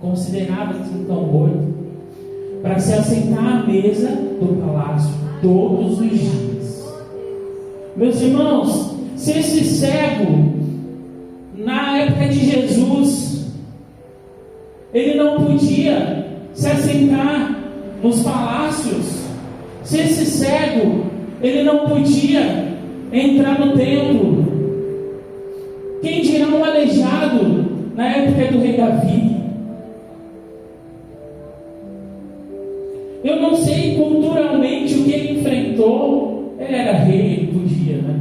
Speaker 4: considerado um cão morto, para se assentar à mesa do palácio todos os dias. Meus irmãos, se esse cego, na época de Jesus, ele não podia se assentar nos palácios. Se esse cego, ele não podia entrar no templo. Quem dirá um aleijado na época do rei Davi? Eu não sei culturalmente o que ele enfrentou. Ele era rei, ele podia, né?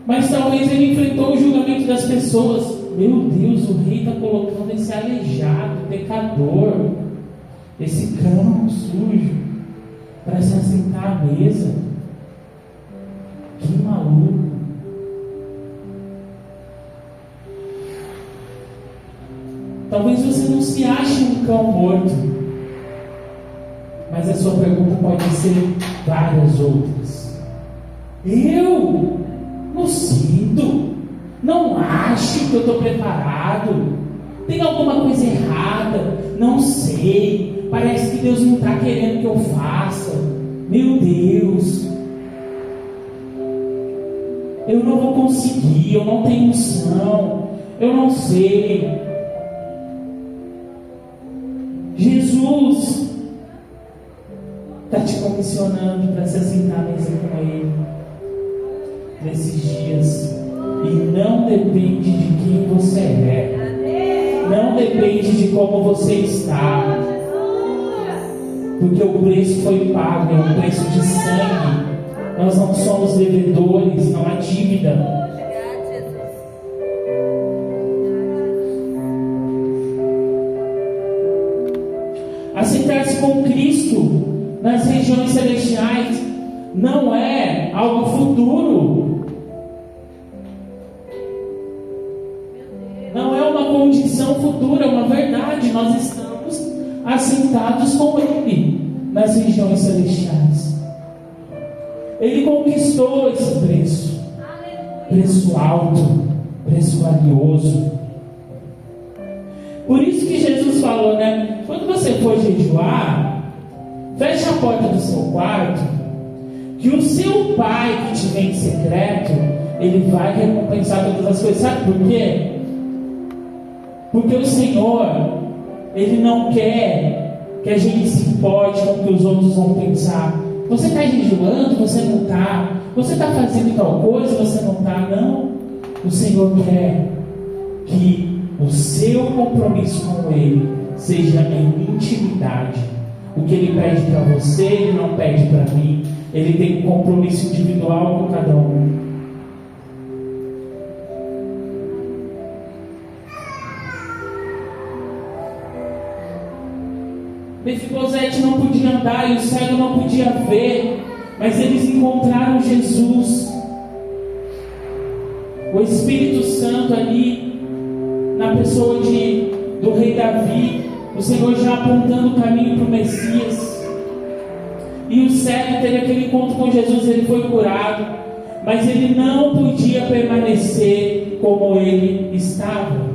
Speaker 4: Mas talvez ele enfrentou o julgamento das pessoas. Meu Deus, o rei está colocando esse aleijado, pecador, esse cão sujo, para se assentar à mesa. Que maluco. Talvez você não se ache um cão morto, mas a sua pergunta pode ser várias outras. Eu não sinto, não acho que eu estou preparado, tem alguma coisa errada, não sei, parece que Deus não está querendo que eu faça. Meu Deus, eu não vou conseguir, eu não tenho unção, eu não sei. Jesus está te comissionando para se assentar à mesa com Ele nesses dias, e não depende de quem você é, não depende de como você está, porque o preço foi pago, é um preço de sangue. Nós não somos devedores, não há dívida. Assentar-se com Cristo nas regiões celestiais não é algo futuro, não é uma condição futura, é uma verdade. Nós estamos assentados com Ele nas regiões celestiais. Ele conquistou esse preço, preço alto, preço valioso. Por isso que Jesus falou, né? Quando você for jejuar, feche a porta do seu quarto, que o seu Pai que te vem em secreto, Ele vai recompensar todas as coisas. Sabe por quê? Porque o Senhor, Ele não quer que a gente se importe com o que os outros vão pensar. Você está jejuando, você não está. Você está fazendo tal coisa, você não está. Não. O Senhor quer que o seu compromisso com Ele seja em intimidade. O que Ele pede para você, Ele não pede para mim. Ele tem um compromisso individual com cada um. Mefibosete não podia andar e o cego não podia ver, mas eles encontraram Jesus. O Espírito Santo ali, na pessoa do rei Davi, o Senhor já apontando o caminho para o Messias. E o cego teve aquele encontro com Jesus, ele foi curado, mas ele não podia permanecer como ele estava.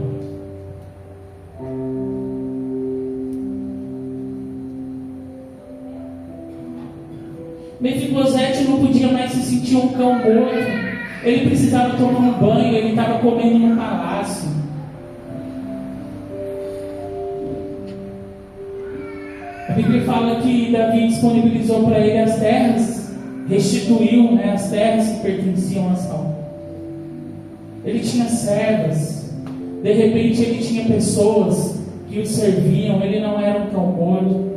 Speaker 4: Mefibosete não podia mais se sentir um cão morto. Ele precisava tomar um banho, ele estava comendo no palácio. A Bíblia fala que Davi disponibilizou para ele as terras, restituiu, né, as terras que pertenciam a Saul. Ele tinha servas, de repente ele tinha pessoas que o serviam, ele não era um cão morto.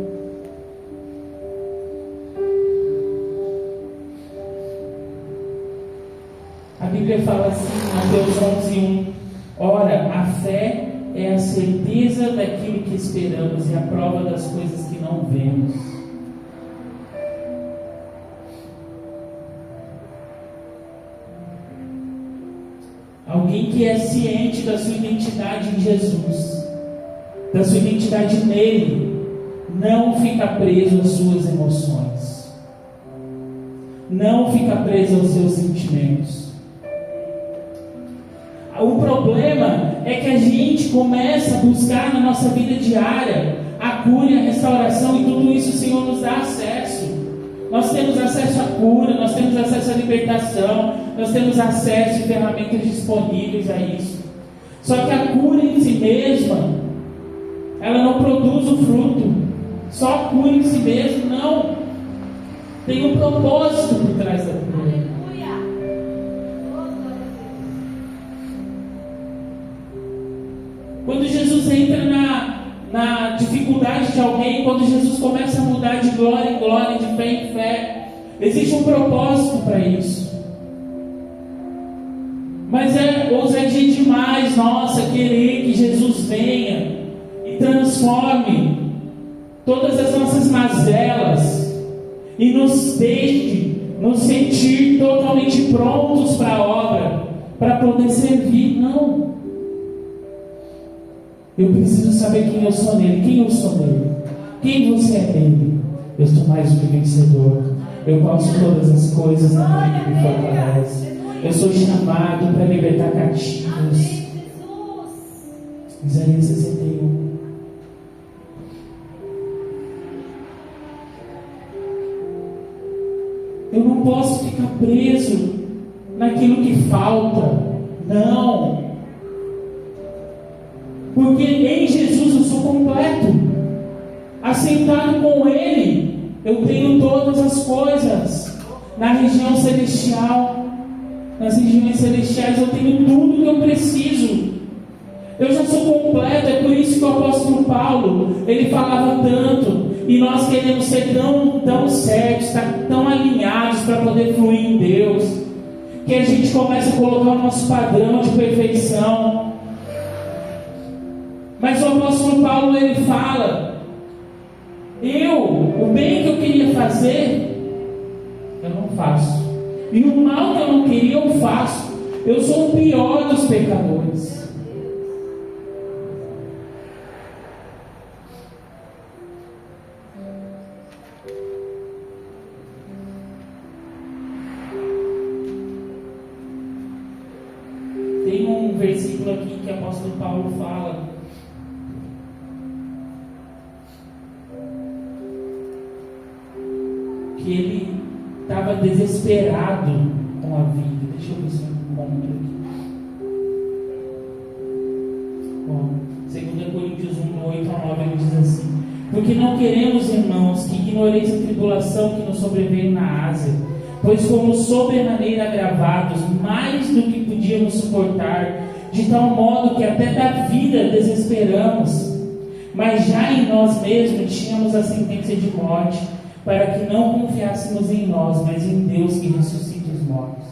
Speaker 4: A Bíblia fala assim, Mateus 11:1: ora, a fé é a certeza daquilo que esperamos e a prova das coisas que não vemos. Alguém que é ciente da sua identidade em Jesus, da sua identidade nele, não fica preso às suas emoções, não fica preso aos seus sentimentos. O problema é que a gente começa a buscar na nossa vida diária a cura e a restauração, e tudo isso o Senhor nos dá acesso. Nós temos acesso à cura, nós temos acesso à libertação, nós temos acesso e ferramentas disponíveis a isso. Só que a cura em si mesma, ela não produz o fruto. Só a cura em si mesma, não. Tem um propósito por trás da cura. Quando Jesus entra na dificuldade de alguém, quando Jesus começa a mudar de glória em glória, de fé em fé, existe um propósito para isso. Mas é ousadia demais, nossa, querer que Jesus venha e transforme todas as nossas mazelas e nos deixe nos sentir totalmente prontos para a obra, para poder servir. Não. Eu preciso saber quem eu sou nele. Quem eu sou nele? Quem você é nele? Eu sou mais do que vencedor. Eu posso todas as coisas naquele que me fortalece. Eu sou chamado para libertar cativos. Isaías 61. Eu não posso ficar preso naquilo que falta. Não. Porque em Jesus eu sou completo. Assentado com Ele, eu tenho todas as coisas. Na região celestial, nas regiões celestiais, eu tenho tudo que eu preciso. Eu já sou completo. É por isso que o apóstolo Paulo, ele falava tanto. E nós queremos ser tão certos, tão alinhados para poder fluir em Deus, que a gente começa a colocar o nosso padrão de perfeição. Mas o apóstolo Paulo, ele fala: o bem que eu queria fazer, eu não faço. E o mal que eu não queria, eu faço. Eu sou o pior dos pecadores. Tem um versículo aqui que o apóstolo Paulo fala: que ele estava desesperado com a vida. Deixa eu ver se eu encontro aqui. 2 Coríntios 1, 8 a 9, ele diz assim: porque não queremos, irmãos, que ignoreis a tribulação que nos sobreveio na Ásia, pois fomos sobremaneira agravados, mais do que podíamos suportar, de tal modo que até da vida desesperamos. Mas já em nós mesmos tínhamos a sentença de morte, para que não confiássemos em nós, mas em Deus que ressuscita os mortos.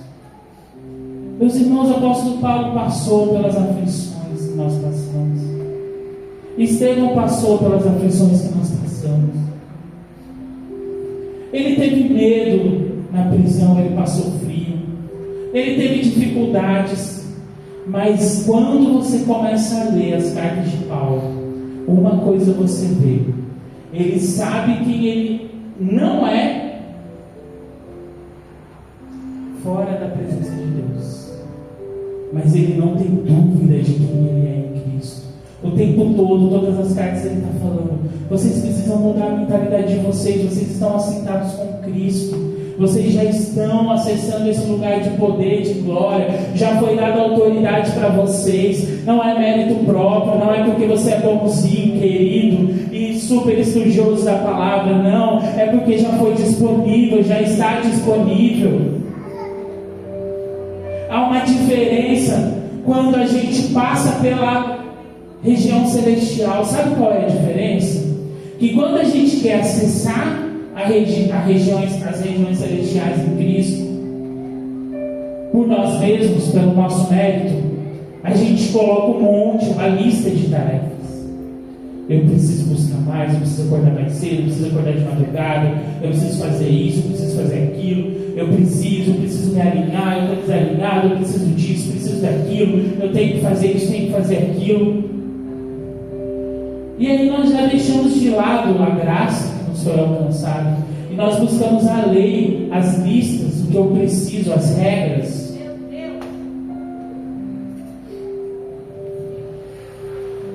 Speaker 4: Meus irmãos, o apóstolo Paulo passou pelas aflições que nós passamos. Estevão passou pelas aflições que nós passamos. Ele teve medo na prisão, ele passou frio. Ele teve dificuldades. Mas quando você começa a ler as cartas de Paulo, uma coisa você vê: ele sabe quem ele não é fora da presença de Deus, mas ele não tem dúvida de quem ele é em Cristo. O tempo todo, todas as cartas ele está falando: vocês precisam mudar a mentalidade de vocês estão assentados com Cristo, vocês já estão acessando esse lugar de poder, de glória, já foi dada autoridade para vocês, não é mérito próprio, não é porque você é bonzinho, querido e super estudioso da palavra, não, é porque já foi disponível, já está disponível. Há uma diferença quando a gente passa pela região celestial. Sabe qual é a diferença? Que quando a gente quer acessar as regiões celestiais em Cristo, por nós mesmos, pelo nosso mérito, a gente coloca um monte, uma lista de tarefas. Eu preciso buscar mais, eu preciso acordar mais cedo, eu preciso acordar de madrugada, eu preciso fazer isso, eu preciso fazer aquilo, eu preciso me alinhar, eu estou desalinhado, eu preciso disso, preciso daquilo, eu tenho que fazer isso, tenho que fazer aquilo. E aí nós já deixamos de lado a graça que nos foi alcançada, e nós buscamos a lei, as listas, o que eu preciso, as regras.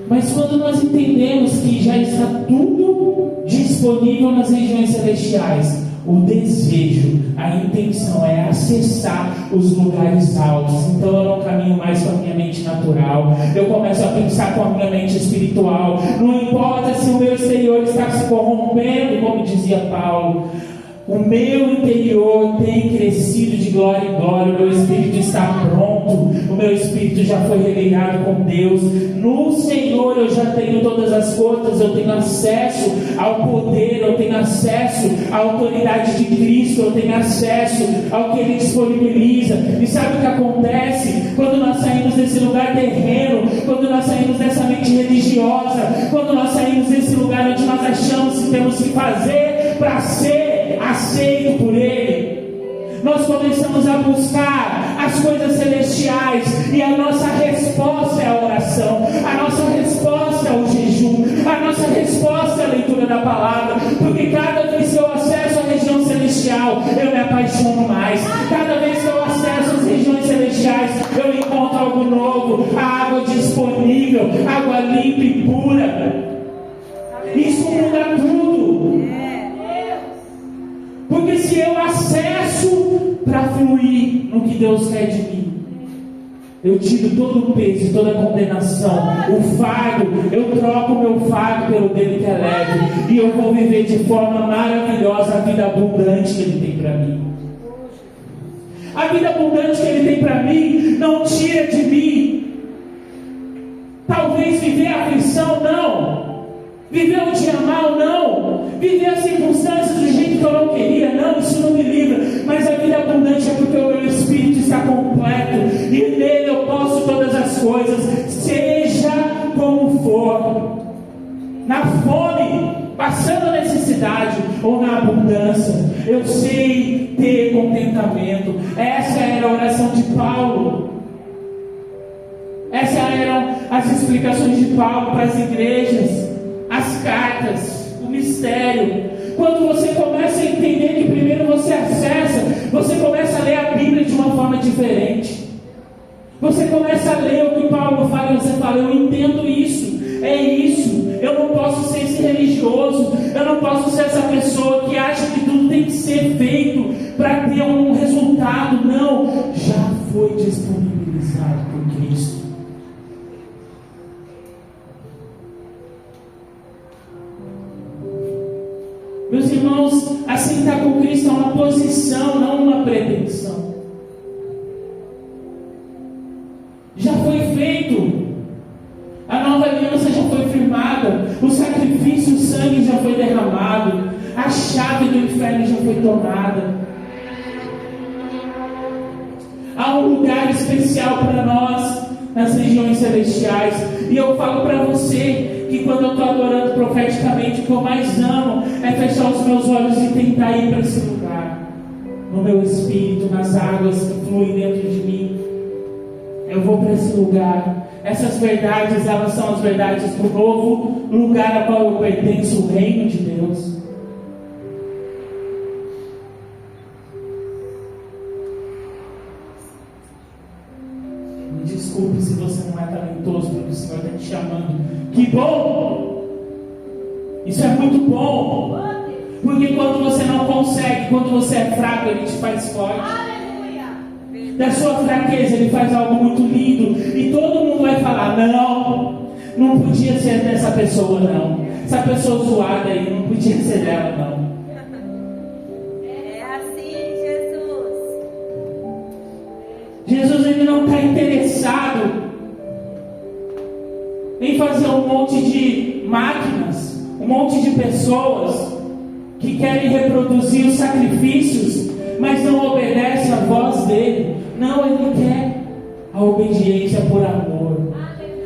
Speaker 4: Mas quando nós entendemos que já está tudo disponível nas regiões celestiais, o desejo, a intenção é acessar os lugares altos. Então eu não caminho mais com a minha mente natural, eu começo a pensar com a minha mente espiritual. Não importa se o meu exterior está se corrompendo, como dizia Paulo, o meu interior tem crescido de glória em glória, o meu espírito está pronto, o meu espírito já foi religado com Deus. No Senhor eu já tenho todas as coisas, eu tenho acesso ao poder, eu tenho acesso à autoridade de Cristo, eu tenho acesso ao que Ele disponibiliza. E sabe o que acontece? Quando nós saímos desse lugar terreno, quando nós saímos dessa mente religiosa, quando nós saímos desse lugar onde nós achamos que temos que fazer para ser aceito por Ele, nós começamos a buscar as coisas celestiais, e a nossa resposta é a oração, a nossa resposta é o jejum, a nossa resposta é a leitura da palavra, porque cada vez que eu acesso a região celestial, eu me apaixono mais. Cada vez que eu acesso as regiões celestiais, eu encontro algo novo, a água disponível, água limpa e pura. Isso muda tudo. Porque se eu acesso para fluir no que Deus quer de mim, eu tiro todo o peso, toda a condenação, o fardo, eu troco o meu fardo pelo dele que é leve, e eu vou viver de forma maravilhosa a vida abundante que Ele tem para mim. A vida abundante que Ele tem para mim não tira de mim, talvez viver a aflição, não. Viver o dia mal, não. Viver as circunstâncias do jeito que eu não queria, não. Isso não me livra. Mas a vida abundante é porque o meu espírito está completo, e nele eu posso todas as coisas, seja como for, na fome, passando a necessidade, ou na abundância, eu sei ter contentamento. Essa era a oração de Paulo. Essas eram as explicações de Paulo para as igrejas, as cartas, o mistério. Quando você começa a entender que primeiro você acessa, você começa a ler a Bíblia de uma forma diferente. Você começa a ler o que Paulo fala, e você fala: eu entendo isso, é isso. Eu não posso ser esse religioso, eu não posso ser essa pessoa que acha que tudo tem que ser feito para ter um resultado. Não, já foi disponibilizado por Cristo. Meus irmãos, assentar com Cristo é uma posição, não uma pretensão. Já foi feito, a nova aliança já foi firmada, o sacrifício, o sangue já foi derramado, a chave do inferno já foi tomada. Há um lugar especial para nós nas regiões celestiais, e eu falo para você que quando eu estou adorando profeticamente, o que eu mais amo é fechar os meus olhos e tentar ir para esse lugar, no meu espírito, nas águas que fluem dentro de mim. Eu vou para esse lugar. Essas verdades, elas são as verdades do novo lugar a qual eu pertenço, o reino de Deus. Me desculpe se você não é talentoso, porque o Senhor está te chamando. Que bom! Isso é muito bom. Porque quando você não consegue, quando você é fraco, Ele te faz forte. Da sua fraqueza Ele faz algo muito lindo, e todo mundo vai falar: não podia ser dessa pessoa, não. Essa pessoa zoada aí, não podia ser dela, não.
Speaker 3: É assim, Jesus.
Speaker 4: Jesus, Ele não está interessado em fazer um monte de máquinas, um monte de pessoas que querem reproduzir os sacrifícios, mas não obedecem à voz dele. Não, Ele quer a obediência por amor,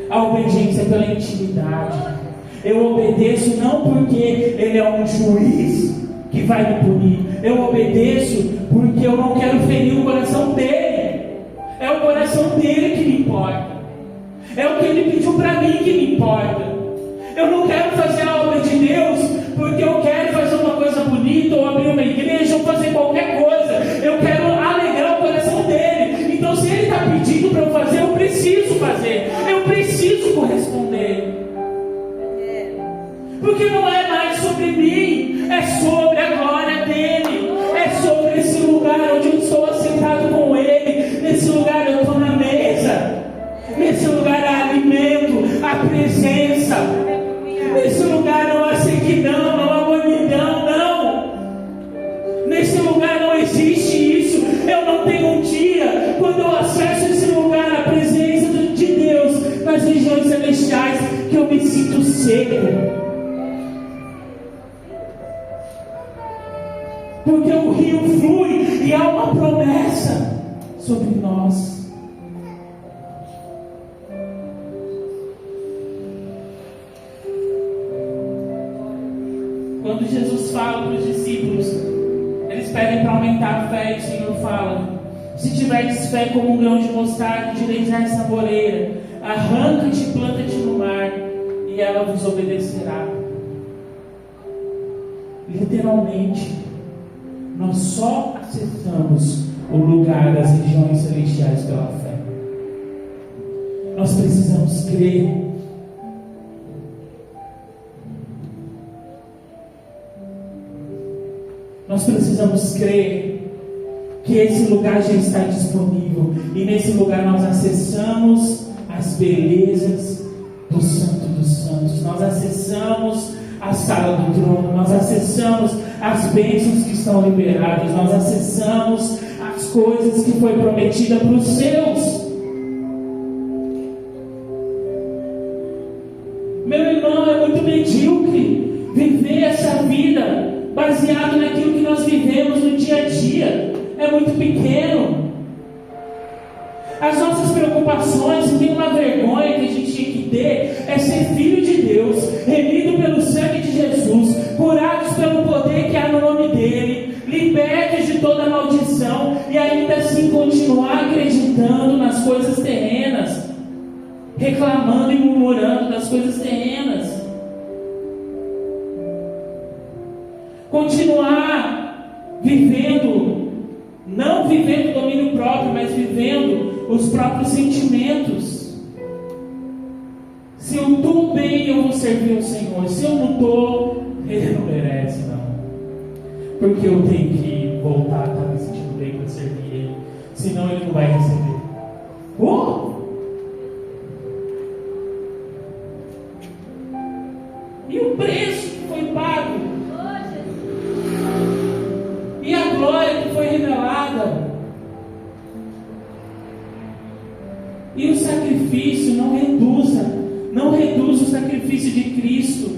Speaker 4: a obediência pela intimidade. Eu obedeço não porque Ele é um juiz que vai me punir. Eu obedeço porque eu não quero ferir o coração dele. É o coração dele que me importa. É o que Ele pediu para mim que me importa. Eu não quero fazer a obra de Deus porque eu quero fazer uma coisa bonita, ou abrir uma igreja, ou fazer qualquer coisa. Eu quero alegrar o coração dele. Então, se Ele está pedindo para eu fazer, eu preciso fazer. Eu preciso corresponder. Porque não é mais sobre mim, é sobre a glória dele. lugar não existe isso. Eu não tenho um dia, quando eu acesso esse lugar, a presença de Deus nas regiões celestiais, que eu me sinto seco. Porque o rio flui e há uma promessa sobre nós. Quando Jesus fala para os discípulos, eles pedem para aumentar a fé, e o Senhor fala: se tiverdes fé como um grão de mostarda, direis a essa moreira: arranca-te e planta-te no mar, e ela vos obedecerá. Literalmente, nós só acessamos o lugar das regiões celestiais pela fé. Nós precisamos crer. Nós precisamos crer que esse lugar já está disponível. E nesse lugar nós acessamos as belezas do Santo dos Santos. Nós acessamos a sala do trono. Nós acessamos as bênçãos que estão liberadas. Nós acessamos as coisas que foi prometida para os seus. Meu irmão, é muito medíocre viver essa vida baseado naquilo que nós vivemos no dia a dia. É muito pequeno. As nossas preocupações, tem uma vergonha que a gente tinha que ter, é ser filho de Deus, remido pelo sangue de Jesus, curados pelo poder que há no nome dele, libertos de toda maldição, e ainda assim continuar acreditando nas coisas terrenas, reclamando e murmurando das coisas terrenas. Continuar vivendo, não vivendo o domínio próprio, mas vivendo os próprios sentimentos. Se eu estou bem, eu vou servir ao Senhor. Se eu não estou, Ele não merece, não. Porque eu tenho que voltar a estar me sentindo bem para servir Ele. Senão Ele não vai receber. E o preço que foi pago, e a glória que foi revelada, e o sacrifício, não reduza o sacrifício de Cristo.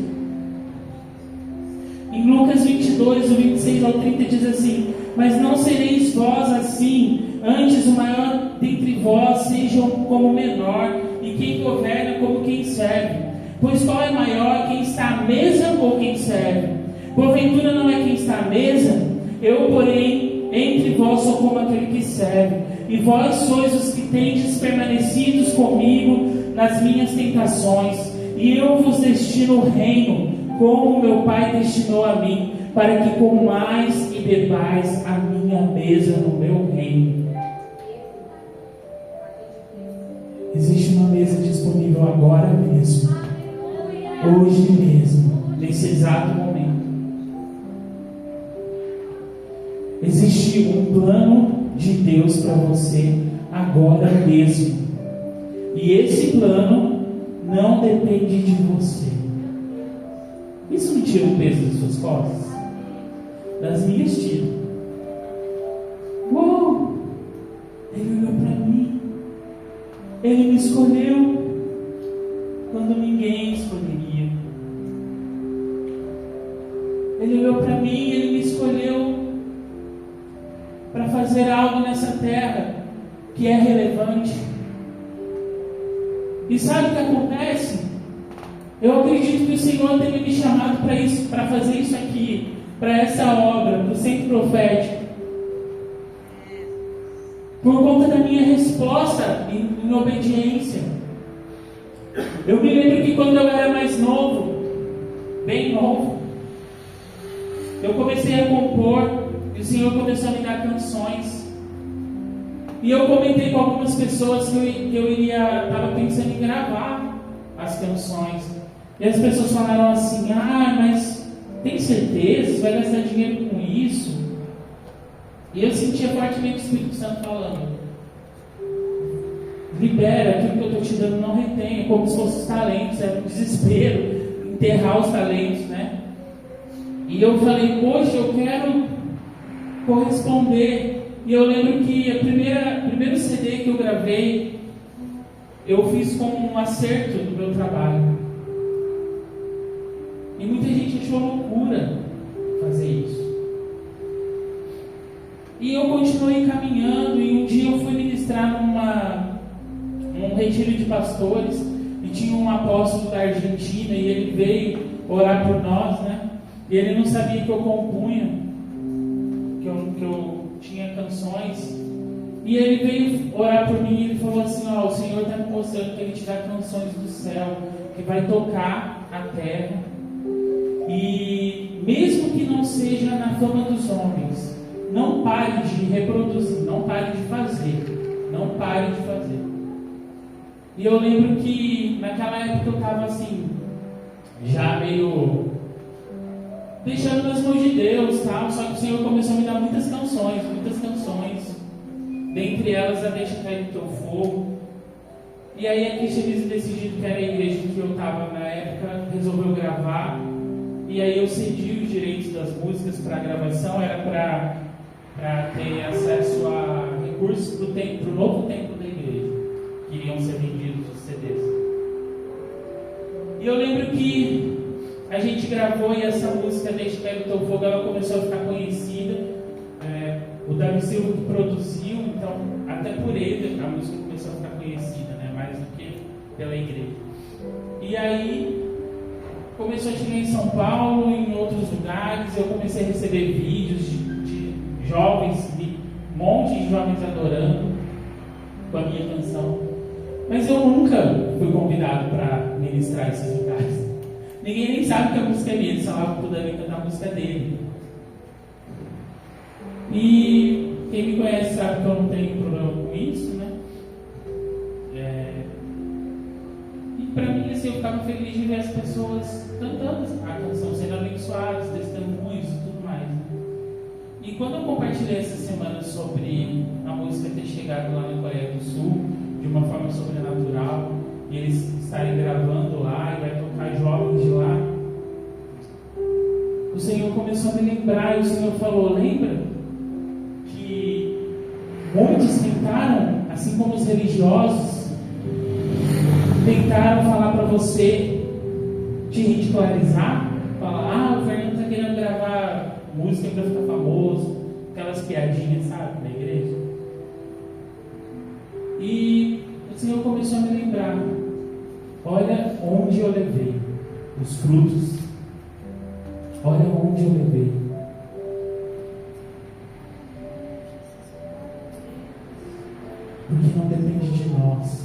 Speaker 4: Em Lucas 22, do 26 ao 30 diz assim: mas não sereis vós assim, antes o maior dentre vós seja como o menor, e quem governa como quem serve. Pois qual é maior, quem está à mesa ou quem serve? Porventura não é quem está à mesa? Eu, porém, entre vós sou como aquele que serve. E vós sois os que tendes permanecidos comigo nas minhas tentações. E eu vos destino o reino, como meu Pai destinou a mim, para que comais e bebais a minha mesa no meu reino. Existe uma mesa disponível agora mesmo, hoje mesmo, nesse exato momento. Existe um plano de Deus para você agora mesmo. E esse plano não depende de você. Isso não tira o peso das suas costas? Das minhas tira. Uou! Ele olhou para mim. Ele me escolheu quando ninguém escolheria. Ele olhou para mim e Ele me escolheu para fazer algo nessa terra que é relevante. E sabe o que acontece? Eu acredito que o Senhor tenha me chamado para isso, para fazer isso aqui, para essa obra do centro profético, por conta da minha resposta em obediência. Eu me lembro que quando eu era mais novo, bem novo, eu comecei a compor. E o Senhor começou a me dar canções. E eu comentei com algumas pessoas que eu estava pensando em gravar as canções. E as pessoas falaram assim: mas tem certeza? Você vai gastar dinheiro com isso? E eu sentia fortemente o Espírito Santo falando: libera, aquilo que eu estou te dando não retenha. Como se fossem os talentos, era um desespero enterrar os talentos, né? E eu falei: poxa, eu quero corresponder. E eu lembro que o primeiro CD que eu gravei, eu fiz como um acerto do meu trabalho. E muita gente achou loucura fazer isso. E eu continuei caminhando, e um dia eu fui ministrar num retiro de pastores, e tinha um apóstolo da Argentina, e ele veio orar por nós, né? E ele não sabia que eu compunha, que eu tinha canções. E ele veio orar por mim, e ele falou assim: ó, o Senhor está me mostrando que Ele te dá canções do céu, que vai tocar a terra. E mesmo que não seja na fama dos homens, não pare de reproduzir, não pare de fazer, não pare de fazer. E eu lembro que naquela época eu estava assim, já meio deixando nas mãos de Deus, tal. Só que o Senhor começou a me dar muitas canções, dentre elas a Deixa Cair o Teu Fogo. E aí a Cristianismo Decidido, que era a igreja que eu estava na época, resolveu gravar. E aí eu cedi os direitos das músicas para a gravação, era para ter acesso a recursos para o novo templo da igreja, que iriam ser vendidos os CDs. E eu lembro que a gente gravou, e essa música Deixa Cair o Teu Fogo, ela começou a ficar conhecida. O Davi Silva que produziu, então até por ele a música começou a ficar conhecida, né? Mais do que pela igreja. E aí começou a chegar em São Paulo, em outros lugares. Eu comecei a receber vídeos de jovens, um monte de jovens adorando com a minha canção. Mas eu nunca fui convidado para ministrar esses lugares. Ninguém nem sabe que a música é minha, eles falavam que o Davi cantar a música dele. E quem me conhece sabe que eu não tenho problema com isso, né? E para mim, assim, eu ficava feliz de ver as pessoas cantando a canção, sendo abençoadas, testemunhos e tudo mais, né? E quando eu compartilhei essa semana sobre a música ter chegado lá na Coreia do Sul, de uma forma sobrenatural, e eles estarem gravando lá, e vai tocar jovens de lá, o Senhor começou a me lembrar, e o Senhor falou: lembra? Muitos tentaram, assim como os religiosos, tentaram falar para você, te ridicularizar, falar: o Fernando está querendo gravar música para ficar famoso, aquelas piadinhas, sabe, na igreja. E o Senhor começou a me lembrar: olha onde eu levei os frutos, olha onde eu levei. Porque não depende de nós.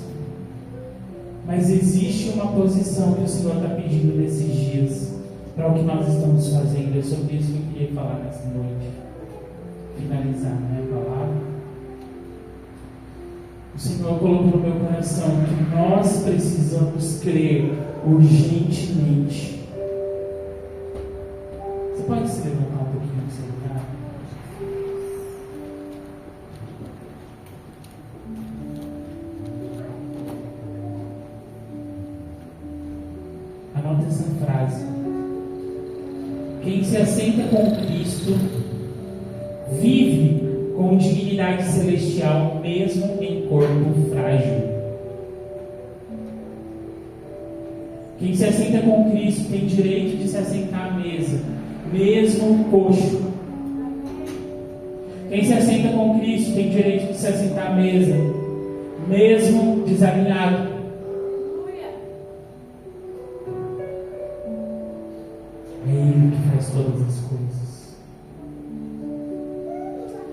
Speaker 4: Mas existe uma posição que o Senhor está pedindo nesses dias para o que nós estamos fazendo. É sobre isso que eu queria falar nessa noite. Finalizar a minha palavra. O Senhor colocou no meu coração que nós precisamos crer urgentemente. Você pode se levantar um pouquinho do seu lugar? Anota essa frase: quem se assenta com Cristo vive com dignidade celestial, mesmo em corpo frágil. Quem se assenta com Cristo tem direito de se assentar à mesa, mesmo coxo. Quem se assenta com Cristo tem direito de se assentar à mesa, mesmo desalinhado. É Ele que faz todas as coisas.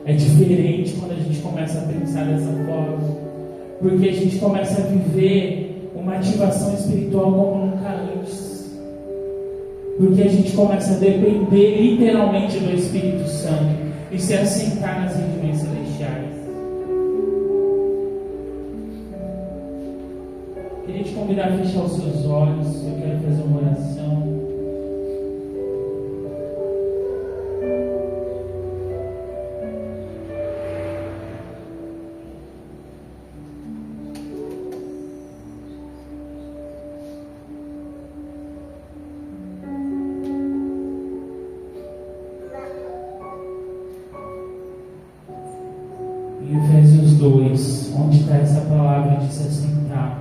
Speaker 4: É diferente quando a gente começa a pensar dessa forma, porque a gente começa a viver uma ativação espiritual como nunca antes, porque a gente começa a depender literalmente do Espírito Santo e se assentar nas regiões celestiais. Queria te convidar a fechar os seus olhos. Eu quero fazer uma oração. Em Efésios 2, onde está essa palavra de se assentar,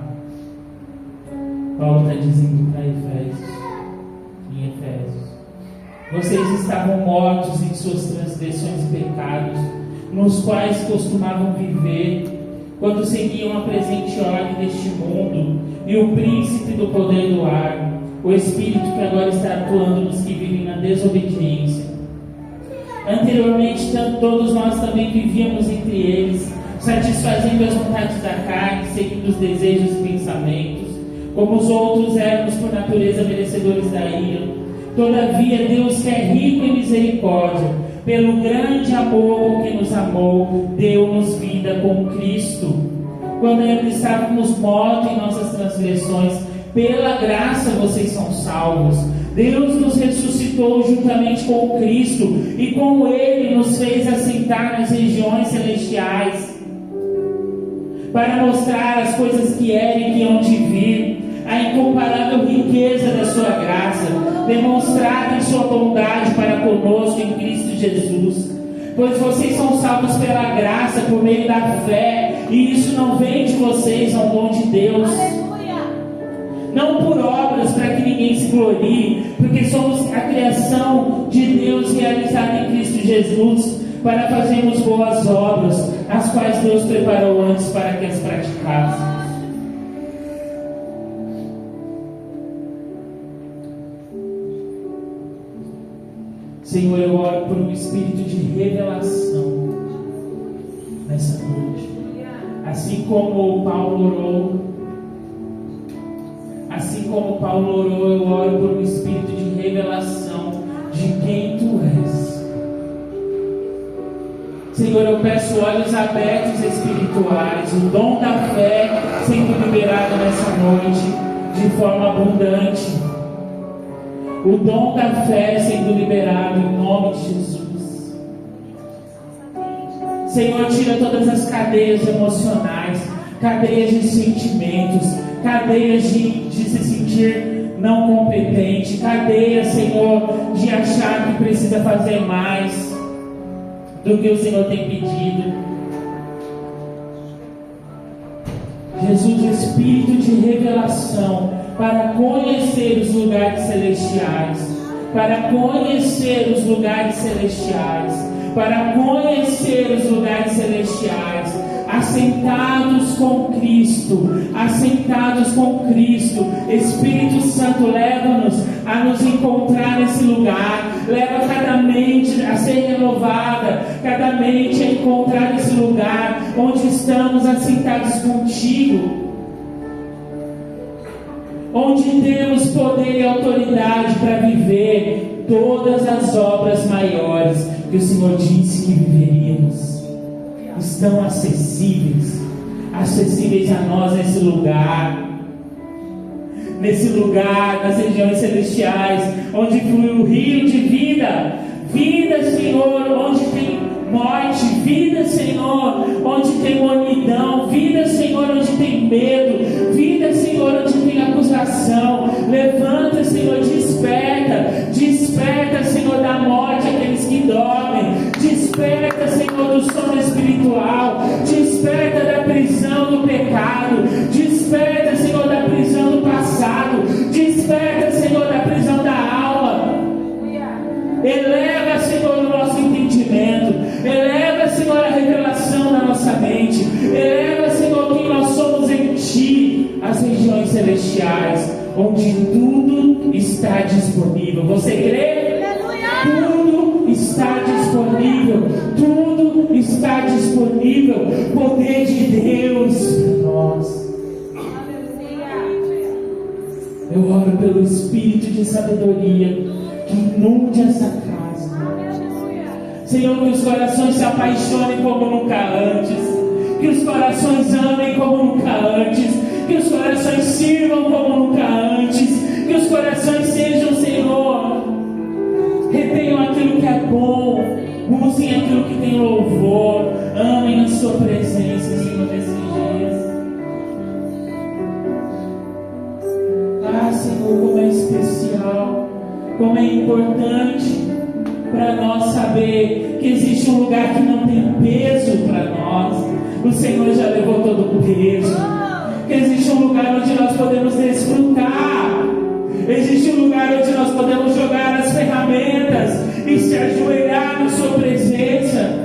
Speaker 4: Paulo está dizendo para Efésios, em Efésios: vocês estavam mortos em suas transgressões e pecados, nos quais costumavam viver, quando seguiam a presente ordem deste mundo e o príncipe do poder do ar, o espírito que agora está atuando nos que vivem na desobediência. Anteriormente, todos nós também vivíamos entre eles, satisfazendo as vontades da carne, seguindo os desejos e pensamentos. Como os outros éramos por natureza merecedores da ira. Todavia, Deus, que é rico em misericórdia, pelo grande amor com que nos amou, deu-nos vida com Cristo. Quando ainda estávamos mortos em nossas transgressões, pela graça vocês são salvos. Deus nos ressuscitou juntamente com Cristo e com Ele nos fez assentar nas regiões celestiais para mostrar as coisas que eram e que hão de vir, a incomparável riqueza da sua graça, demonstrada em sua bondade para conosco em Cristo Jesus. Pois vocês são salvos pela graça por meio da fé, e isso não vem de vocês, é um dom de Deus. Não por obras, para que ninguém se glorie, porque somos a criação de Deus realizada em Cristo Jesus, para fazermos boas obras, as quais Deus preparou antes para que as praticássemos. Senhor, eu oro por um espírito de revelação nessa noite. Assim como Paulo orou, eu oro por um espírito de revelação de quem Tu és. Senhor, eu peço olhos abertos espirituais, o dom da fé sendo liberado nessa noite de forma abundante. O dom da fé sendo liberado em nome de Jesus. Senhor, tira todas as cadeias emocionais, cadeias de sentimentos, cadeias de se sentir não competente, cadeias, Senhor, de achar que precisa fazer mais do que o Senhor tem pedido. Jesus, o espírito de revelação para conhecer os lugares celestiais, para conhecer os lugares celestiais, para conhecer os lugares celestiais, assentados com Cristo, assentados com Cristo. Espírito Santo, leva-nos a nos encontrar nesse lugar, leva cada mente a ser renovada, cada mente a encontrar esse lugar onde estamos assentados contigo, onde temos poder e autoridade para viver todas as obras maiores que o Senhor disse que viveríamos. Estão acessíveis a nós nesse lugar, nas regiões celestiais, onde flui o rio de vida, vida, Senhor, onde tem morte, vida, Senhor, onde tem monidão, vida, Senhor, onde tem medo, vida, Senhor, onde tem acusação. Levanta, Senhor, desperta, Senhor, da morte aqueles que dormem, desperta, Senhor, do sono espiritual, desperta da prisão do pecado, desperta, Senhor, da prisão do passado, desperta, Senhor, da prisão da alma. Eleva, Senhor, o nosso entendimento, eleva, Senhor, a revelação da nossa mente, eleva, Senhor, quem nós somos em Ti, as regiões celestiais, onde tudo está disponível. Você crê? Tudo está disponível, tudo está disponível. Poder de Deus para nós. Eu oro pelo Espírito de sabedoria que inunde essa casa. Senhor, que os corações se apaixonem como nunca antes, que os corações amem como nunca antes, que os corações sirvam como nunca antes, que os corações sejam, Senhor, retenham aquilo que é bom, usem aquilo que tem louvor, amem a Sua presença, Senhor, nesses dias. Ah, Senhor, como é especial, como é importante para nós saber que existe um lugar que não tem peso para nós, e se ajoelhar na sua presença.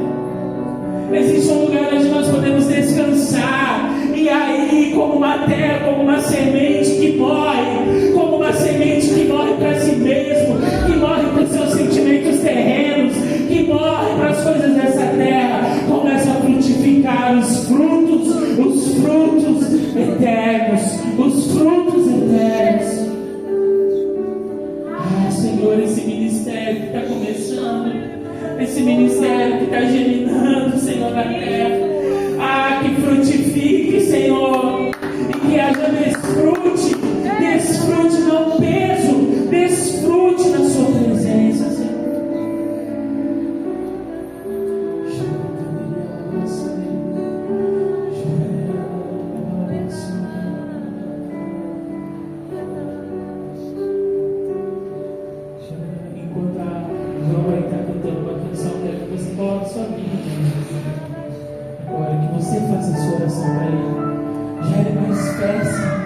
Speaker 4: Existe um lugar onde nós podemos descansar. E aí, como uma terra, como uma semente que morre, como uma semente que morre para si mesmo, que morre para os seus sentimentos terrenos, que morre para as coisas dessa terra, começa a frutificar os frutos eternos, os frutos eternos. Ah, Senhor, esse ministério que está começando, esse ministério que está germinando, Senhor, na terra. Ah, que frutifique, Senhor, e que haja desfrute não peso, desfrute na sua presença, Senhor. Enquanto a João vai estar cantando uma canção, quero que você coloque sua vida. Agora que você faça a sua oração para Ele, gere mais fé, Senhor.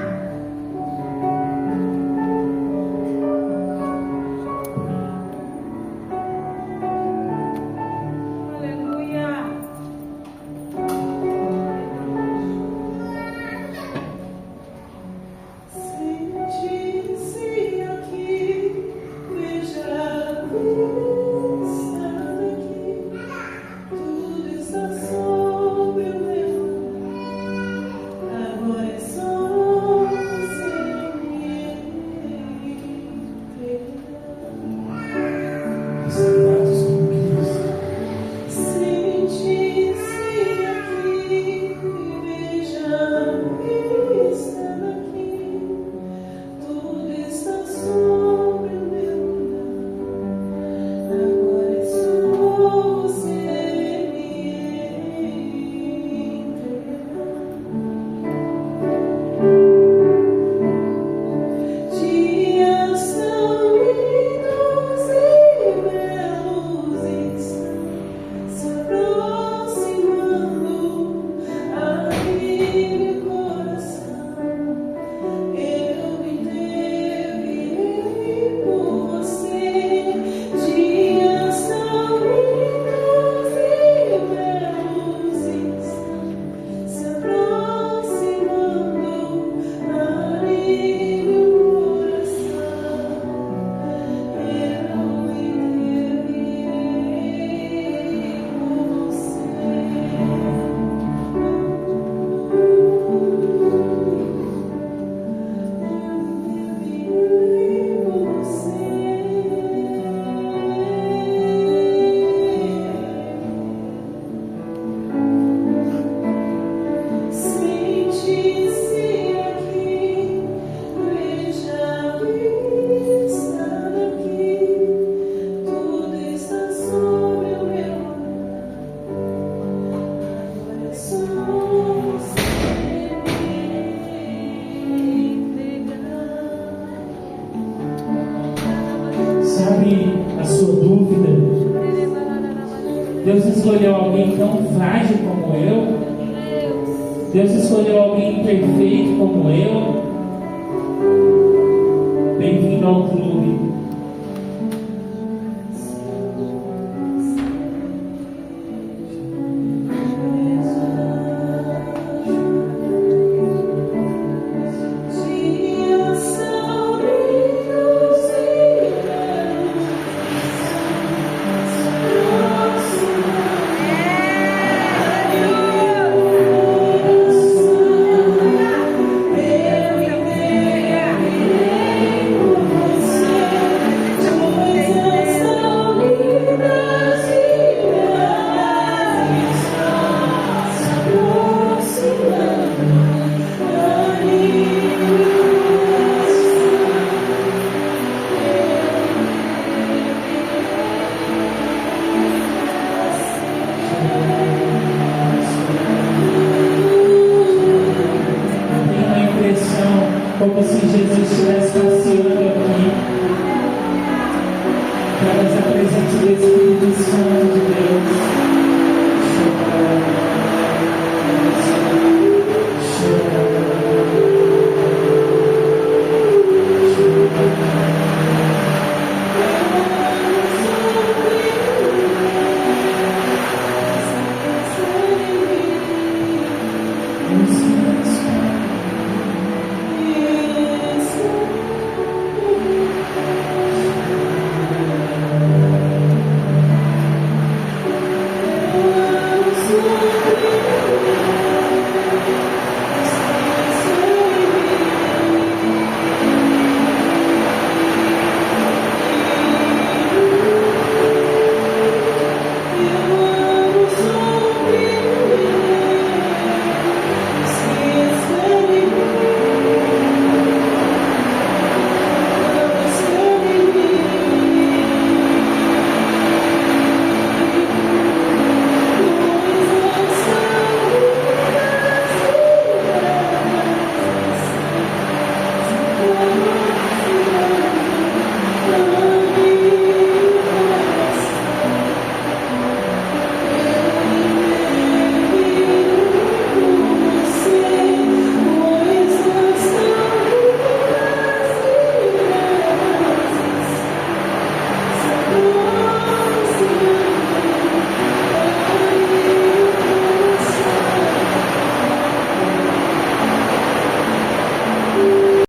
Speaker 4: A sua dúvida. Deus escolheu alguém tão frágil como eu. Deus escolheu alguém imperfeito como eu. Bem-vindo ao clube.